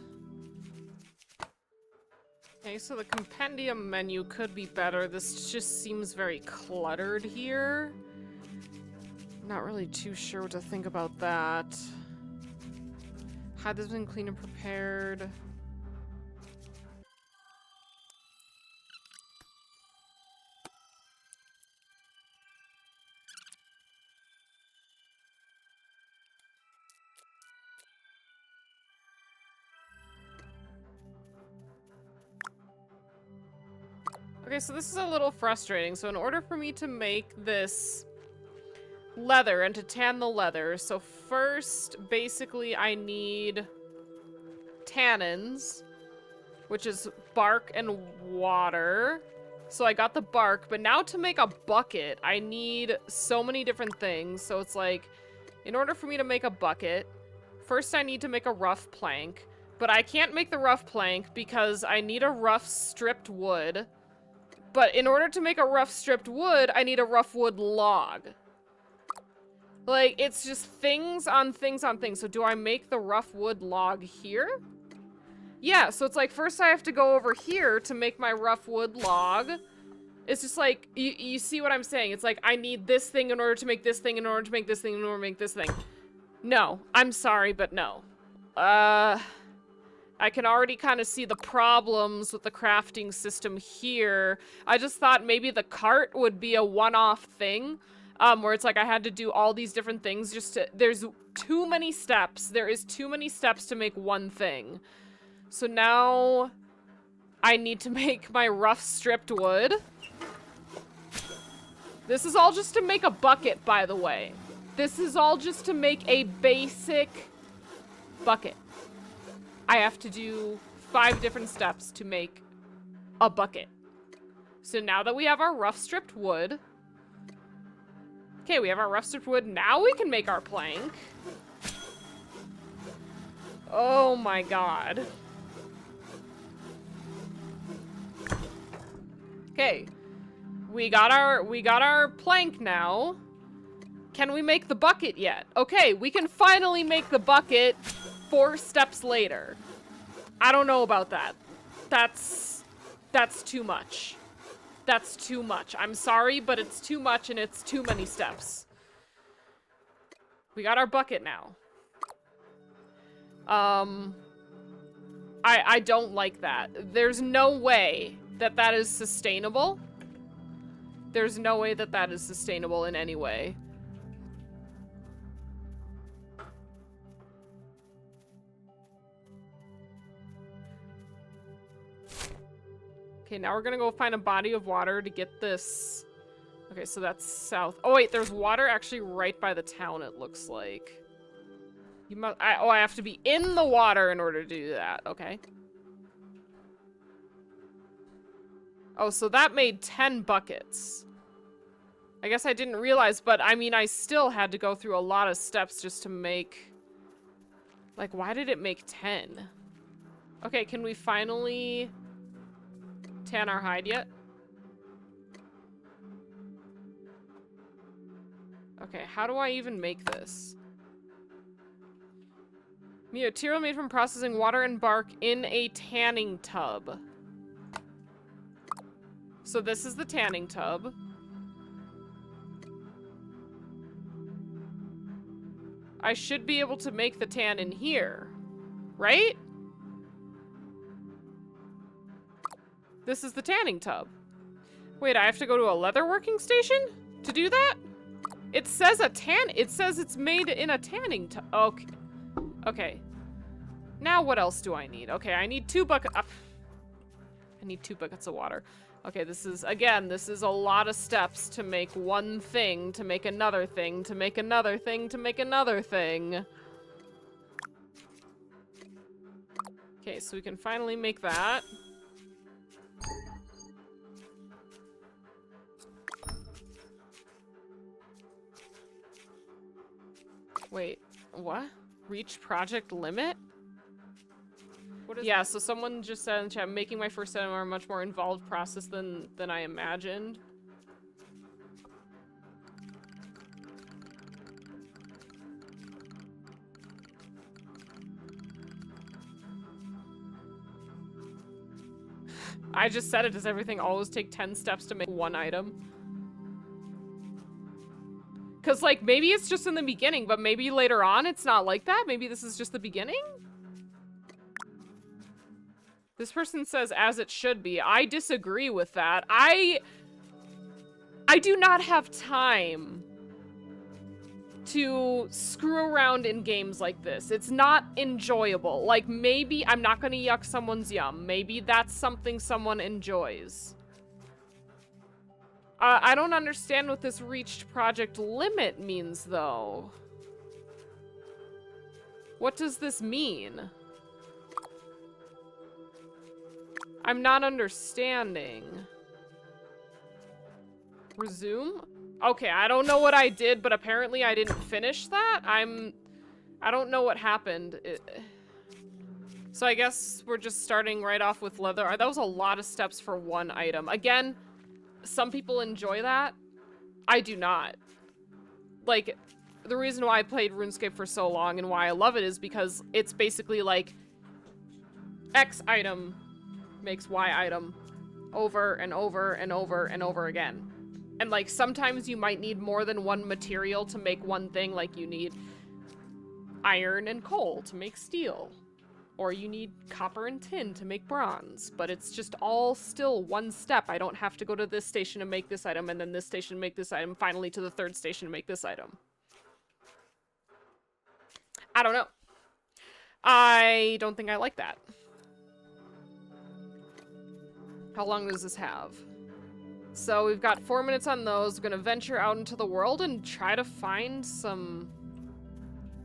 Okay, so the compendium menu could be better. This just seems very cluttered here. Not really too sure what to think about that. Had this been clean and prepared? Okay, so this is a little frustrating. So in order for me to make this leather and to tan the leather, so first, basically, I need tannins, which is bark and water. So I got the bark, but now to make a bucket, I need so many different things. So it's like, in order for me to make a bucket, first I need to make a rough plank, but I can't make the rough plank because I need a rough stripped wood. But in order to make a rough stripped wood, I need a rough wood log. Like, it's just things on things on things. So do I make the rough wood log here? Yeah, so it's like, first I have to go over here to make my rough wood log. It's just like, you see what I'm saying? It's like, I need this thing in order to make this thing, in order to make this thing, in order to make this thing. No, I'm sorry, but no. I can already kind of see the problems with the crafting system here. I just thought maybe the cart would be a one-off thing, where it's like I had to do all these different things just to... There's too many steps. There is too many steps to make one thing. So now I need to make my rough stripped wood. This is all just to make a bucket, by the way. This is all just to make a basic bucket. I have to do 5 different steps to make a bucket. So now that we have our rough stripped wood... Okay, we have our rough stripped wood. Now we can make our plank. Oh my god. Okay. We got our plank now. Can we make the bucket yet? Okay, we can finally make the bucket 4 steps later. I don't know about that. That's too much. That's too much. I'm sorry, but it's too much and it's too many steps. We got our bucket now. I don't like that. There's no way that that is sustainable. There's no way that that is sustainable in any way. Okay, now we're gonna go find a body of water to get this. Okay, so that's south. Oh wait, there's water actually right by the town, it looks like. You must. I have to be in the water in order to do that. Okay. Oh, so that made 10 buckets. I guess I didn't realize, but I mean, I still had to go through a lot of steps just to make... Like, why did it make 10? Okay, can we finally tan our hide yet? Okay, how do I even make this? Material made from processing water and bark in a tanning tub. So this is the tanning tub. I should be able to make the tan in here, right? This is the tanning tub. Wait, I have to go to a leather working station to do that? It says it says it's made in a tanning tub. Okay. Okay. Now what else do I need? Okay, I need 2 buckets. I need 2 buckets of water. Okay, this is, again, this is a lot of steps to make one thing, to make another thing, to make another thing, to make another thing. Okay, so we can finally make that. Wait, what? Reach project limit? What is Yeah, so someone just said in chat, making my first MMR a much more involved process than I imagined. I just said it. Does everything always take 10 steps to make one item? Because, like, maybe it's just in the beginning, but maybe later on it's not like that? Maybe this is just the beginning? This person says, as it should be. I disagree with that. I do not have time to screw around in games like this. It's not enjoyable. Like, maybe I'm not gonna yuck someone's yum. Maybe that's something someone enjoys. I don't understand what this reached project limit means, though. What does this mean? I'm not understanding. Resume? Okay, I don't know what I did, but apparently I didn't finish that. I don't know what happened. So I guess we're just starting right off with leather. That was a lot of steps for one item. Again, some people enjoy that. I do not. Like, the reason why I played RuneScape for so long and why I love it is because it's basically like X item makes Y item over and over and over and over again. And like sometimes you might need more than one material to make one thing, like you need iron and coal to make steel. Or you need copper and tin to make bronze, but it's just all still one step. I don't have to go to this station to make this item, and then this station to make this item, finally to the third station to make this item. I don't know. I don't think I like that. How long does this have? So we've got 4 minutes on those. We're gonna venture out into the world and try to find some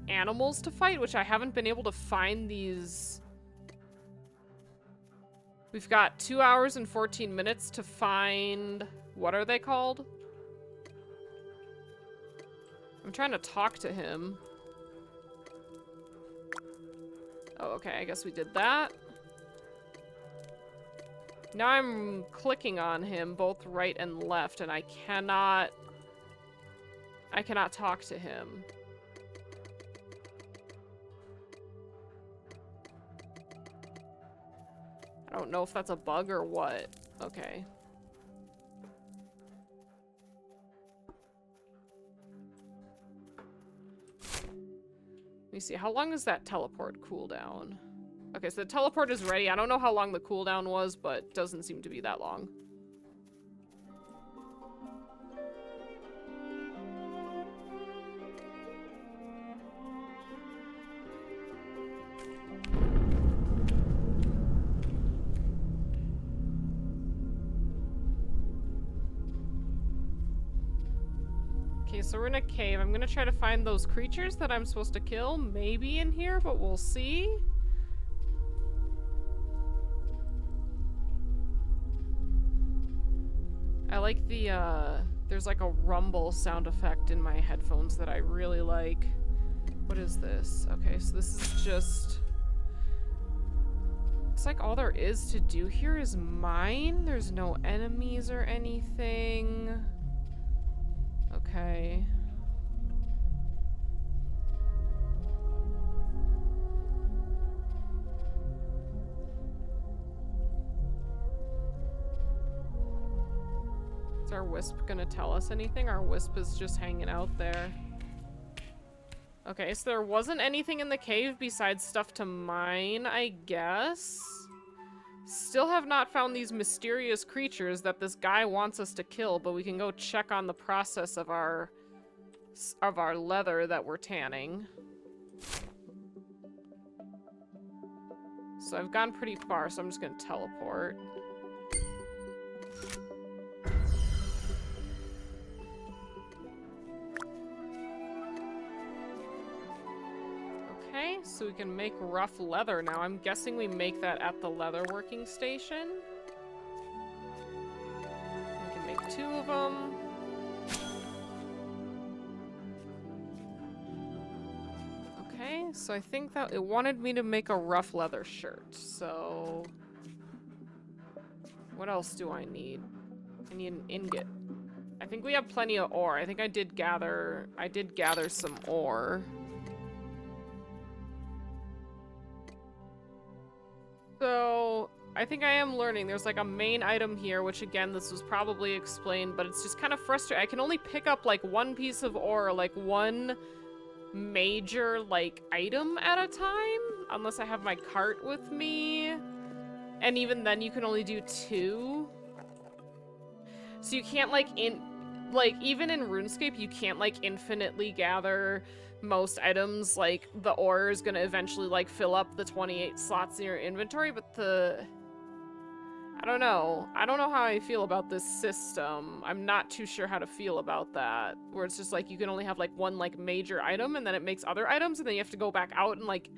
animals to fight, which I haven't been able to find these. We've got 2 hours and 14 minutes to find, what are they called? I'm trying to talk to him. Oh, okay, I guess we did that. Now I'm clicking on him both right and left, and I cannot talk to him. I don't know if that's a bug or what. Okay. Let me see, how long is that teleport cooldown? Okay, so the teleport is ready. I don't know how long the cooldown was, but doesn't seem to be that long. Okay, so we're in a cave. I'm gonna try to find those creatures that I'm supposed to kill. Maybe in here, but we'll see. I like the, there's like a rumble sound effect in my headphones that I really like. What is this? Okay, so this is just... It's like all there is to do here is mine. There's no enemies or anything. Okay. Is our wisp gonna tell us anything? Our wisp is just hanging out there. Okay, so there wasn't anything in the cave besides stuff to mine, I guess. Still have not found these mysterious creatures that this guy wants us to kill, but we can go check on the process of our leather that we're tanning. So I've gone pretty far, so I'm just gonna teleport. Okay, so we can make rough leather now. I'm guessing we make that at the leather working station. We can make 2 of them. so I think that it wanted me to make a rough leather shirt, so... What else do I need? I need an ingot. I think we have plenty of ore. I think I did gather some ore. So, I think I am learning. There's like a main item here, which again, this was probably explained, but it's just kind of frustrating. I can only pick up like one piece of ore, like one major like item at a time, unless I have my cart with me. And even then you can only do 2. So you can't like even in RuneScape, you can't like infinitely gather most items. Like the ore is gonna eventually like fill up the 28 slots in your inventory, but I don't know how I feel about this system. I'm not too sure how to feel about that, where it's just like you can only have like one like major item and then it makes other items and then you have to go back out and like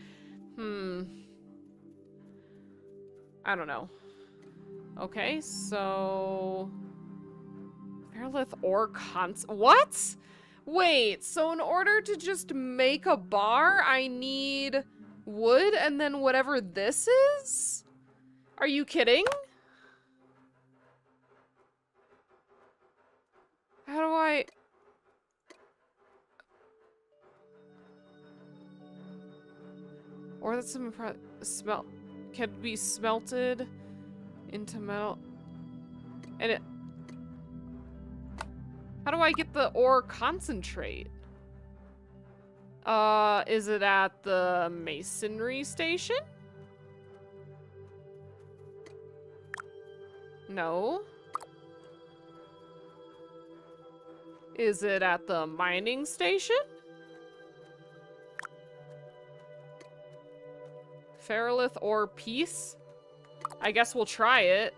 I don't know. Okay, so Fairlith ore what? Wait, so in order to just make a bar, I need wood and then whatever this is? Are you kidding? How do I... Or that's some smelt... Can be smelted into metal. And it... How do I get the ore concentrate? Is it at the masonry station? No. Is it at the mining station? Ferrolith ore piece? I guess we'll try it.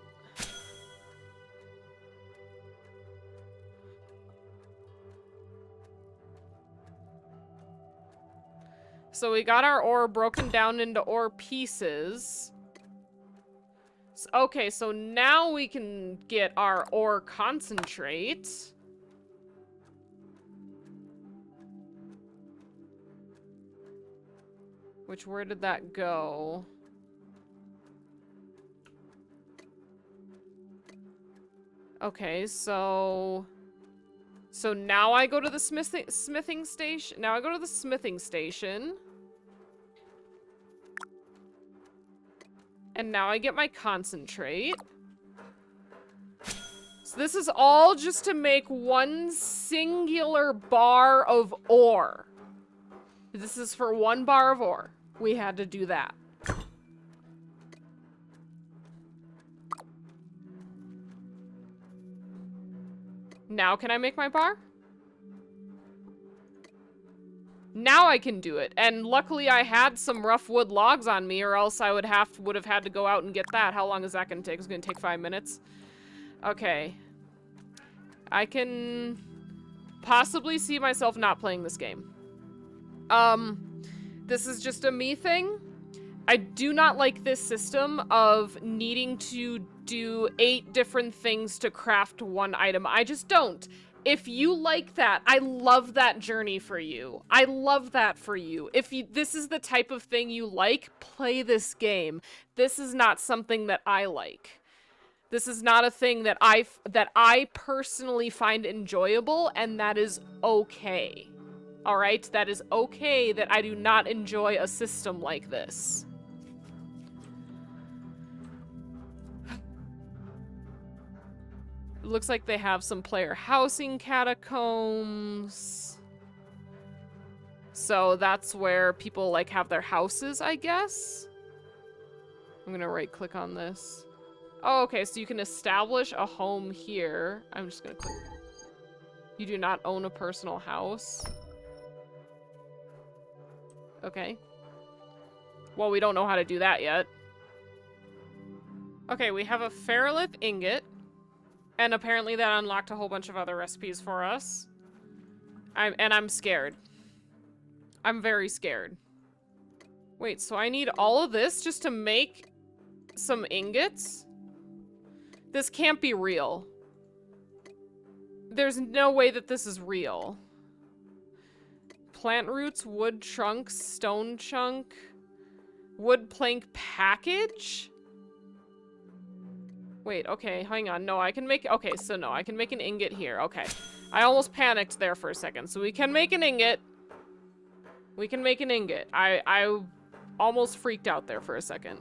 So we got our ore broken down into ore pieces. Okay, so now we can get our ore concentrate. Which, where did that go? Okay, so now I go to the smithing station. Now I go to the smithing station. And now I get my concentrate. So this is all just to make one singular bar of ore. This is for one bar of ore. We had to do that. Now can I make my bar? Now I can do it. And luckily I had some rough wood logs on me, or else I would have had to go out and get that. How long is that gonna take? It's gonna take 5 minutes. Okay. I can possibly see myself not playing this game. This is just a me thing. I do not like this system of needing to do 8 different things to craft one item. I just don't. If you like that, I love that journey for you. I love that for you. If this is the type of thing you like, play this game. This is not something that I like. This is not a thing that I personally find enjoyable, and that is okay. All right? That is okay that I do not enjoy a system like this. It looks like they have some player housing catacombs. So that's where people like have their houses, I guess. I'm gonna right click on this. Oh, okay, so you can establish a home here. I'm just gonna click. You do not own a personal house. Okay. Well, we don't know how to do that yet. Okay, we have a ferrolith ingot. And apparently that unlocked a whole bunch of other recipes for us. I'm scared. I'm very scared. Wait, so I need all of this just to make some ingots? This can't be real. There's no way that this is real. plant roots, wood trunks, stone chunk, wood plank package? Wait, okay, hang on. No, I can make... Okay, so no, I can make an ingot here. Okay. I almost panicked there for a second. So we can make an ingot. We can make an ingot. I almost freaked out there for a second.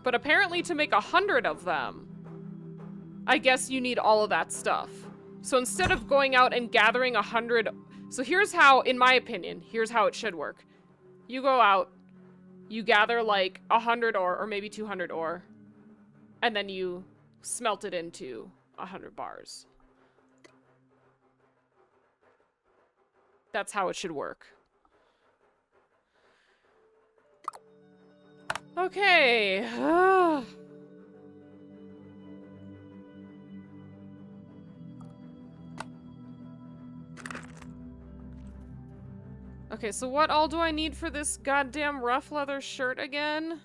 But apparently to make 100 of them, I guess you need all of that stuff. So instead of going out and gathering 100... So here's how, in my opinion, here's how it should work. You go out, you gather like 100 ore, or maybe 200 ore, and then you smelt it into 100 bars. That's how it should work. Okay. Okay, so what all do I need for this goddamn rough leather shirt again?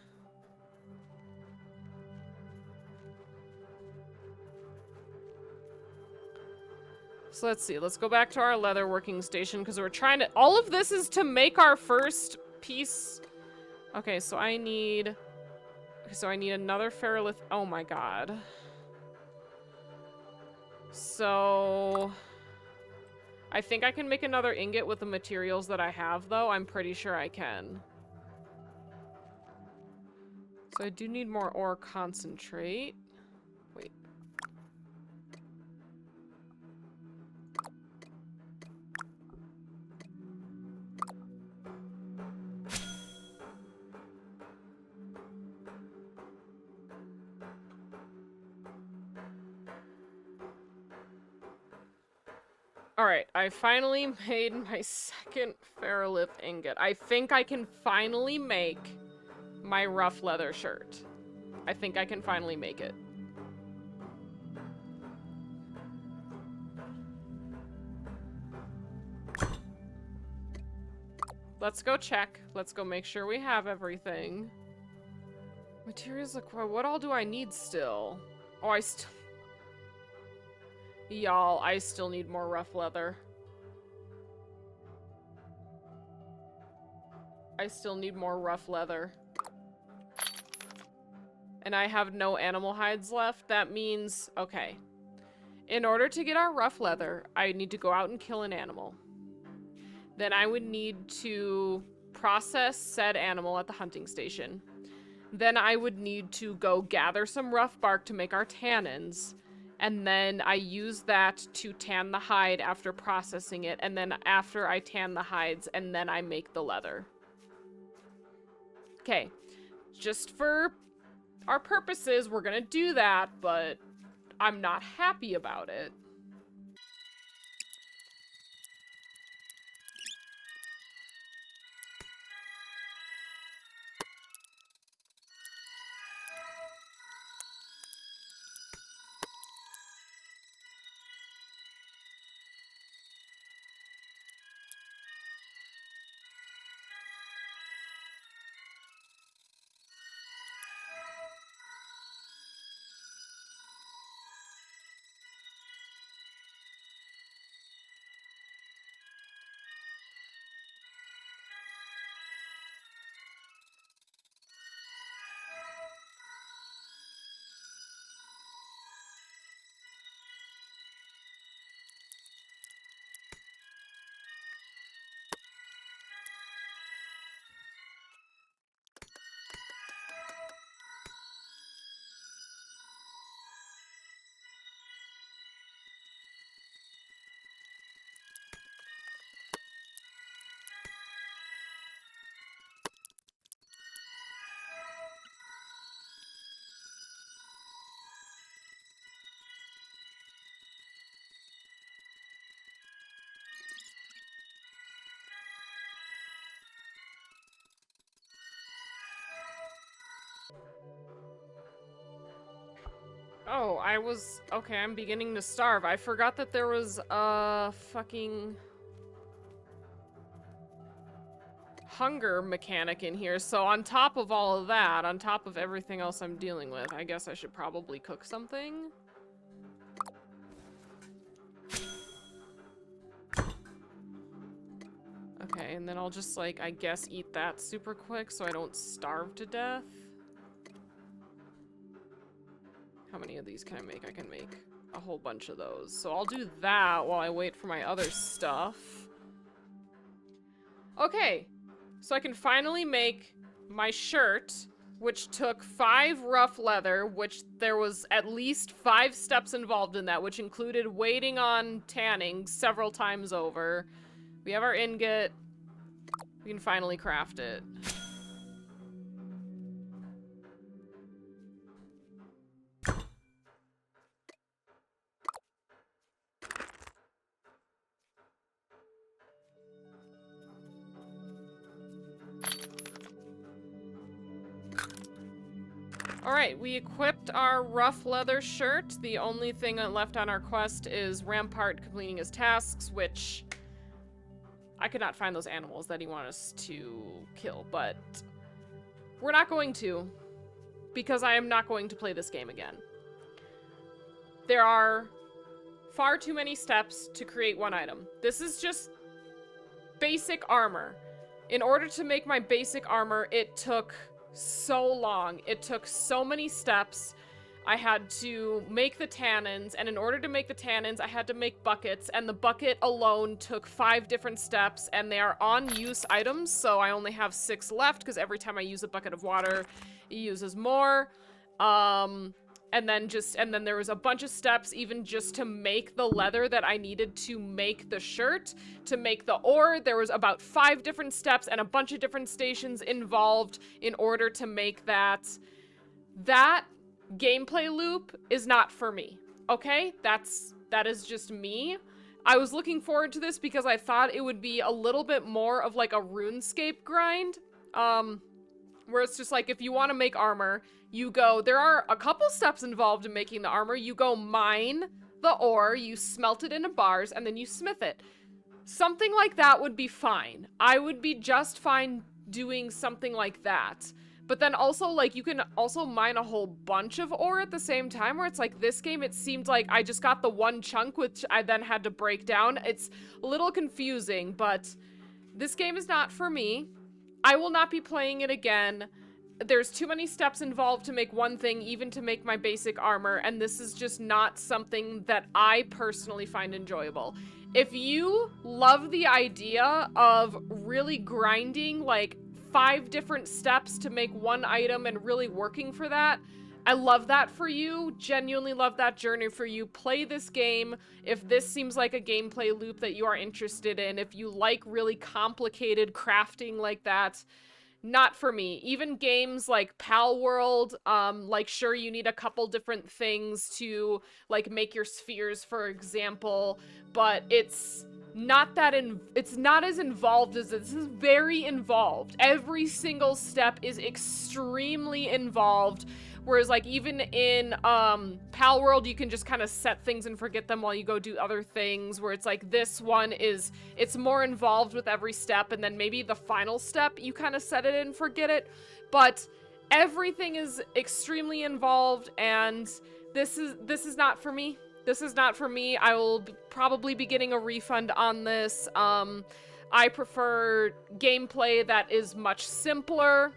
So let's see. Let's go back to our leather working station because we're trying to... All of this is to make our first piece. Okay, so I need... So I need another ferrolith... Oh my god. So... I think I can make another ingot with the materials that I have, though. I'm pretty sure I can. So I do need more ore concentrate. Wait. Alright, I finally made my second ferrolith ingot. I think I can finally make my rough leather shirt. I think I can finally make it. Let's go check. Let's go make sure we have everything. Materials look... What all do I need still? Oh, I still... Y'all, I still need more rough leather. I still need more rough leather. And I have no animal hides left. That means... Okay. In order to get our rough leather, I need to go out and kill an animal. Then I would need to process said animal at the hunting station. Then I would need to go gather some rough bark to make our tannins. And then I use that to tan the hide after processing it. And then after I tan the hides, and then I make the leather. Okay. Just for our purposes, we're gonna do that, but I'm not happy about it. Oh, okay, I'm beginning to starve. I forgot that there was a fucking hunger mechanic in here. So on top of all of that, on top of everything else I'm dealing with, I guess I should probably cook something. and then I'll just, like, I guess eat that super quick so I don't starve to death. How many of these can I make? I can make a whole bunch of those. So I'll do that while I wait for my other stuff. Okay, so I can finally make my shirt, which took 5 rough leather, which there was at least 5 steps involved in that, which included waiting on tanning several times over. We have our ingot. We can finally craft it. Alright, we equipped our rough leather shirt. The only thing left on our quest is Rampart completing his tasks, which I could not find those animals that he wanted us to kill, but we're not going to, because I am not going to play this game again. There are far too many steps to create one item. This is just basic armor. In order to make my basic armor, it took so long. It took so many steps. I had to make the tannins, and in order to make the tannins, I had to make buckets, and the bucket alone took 5 different steps, and they are on-use items, so I only have 6 left, because every time I use a bucket of water, it uses more. And then there was a bunch of steps even just to make the leather that I needed to make the shirt. To make the ore, there was about 5 different steps and a bunch of different stations involved in order to make that. That gameplay loop is not for me, okay? That is just me. I was looking forward to this because I thought it would be a little bit more of like a RuneScape grind, where it's just like, if you want to make armor, you go, there are a couple steps involved in making the armor. You go mine the ore, you smelt it into bars, and then you smith it. Something like that would be fine. I would be just fine doing something like that. But then also, like, you can also mine a whole bunch of ore at the same time, where it's like, this game, it seemed like I just got the one chunk, which I then had to break down. It's a little confusing, but this game is not for me. I will not be playing it again. There's too many steps involved to make one thing, even to make my basic armor, and this is just not something that I personally find enjoyable. If you love the idea of really grinding, like, 5 different steps to make one item and really working for that, I love that for you. Genuinely love that journey for you. Play this game if this seems like a gameplay loop that you are interested in. If you like really complicated crafting like that, not for me. Even games like Pal World, like, sure, you need a couple different things to, like, make your spheres, for example, but it's not that it's not as involved as this. This is very involved. Every single step is extremely involved. Whereas, like, even in Pal World, you can just kind of set things and forget them while you go do other things, where it's like, this one is, it's more involved with every step, and then maybe the final step, you kind of set it and forget it. But everything is extremely involved, and this is not for me. This is not for me. I will probably be getting a refund on this. I prefer gameplay that is much simpler.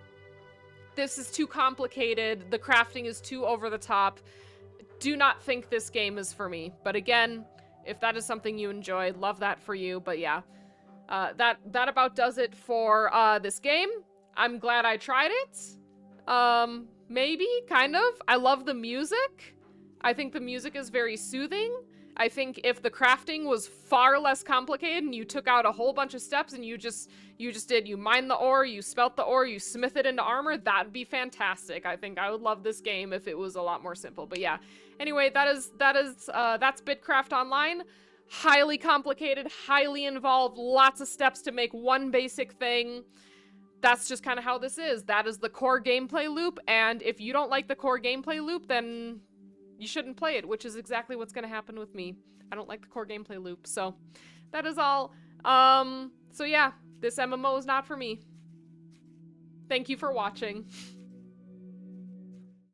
This is too complicated. The crafting is too over the top. Do not think this game is for me. But again, if that is something you enjoy, love that for you. But yeah, that about does it for this game. I'm glad I tried it. Maybe, kind of. I love the music. I think the music is very soothing. I think if the crafting was far less complicated and you took out a whole bunch of steps and you mined the ore, you smelt the ore, you smith it into armor, that'd be fantastic. I think I would love this game if it was a lot more simple. But yeah, anyway, that's Bitcraft Online. Highly complicated, highly involved, lots of steps to make one basic thing. That's just kind of how this is. That is the core gameplay loop, and if you don't like the core gameplay loop, then you shouldn't play it, which is exactly what's going to happen with me. I don't like the core gameplay loop, so that is all. So yeah, this MMO is not for me. Thank you for watching.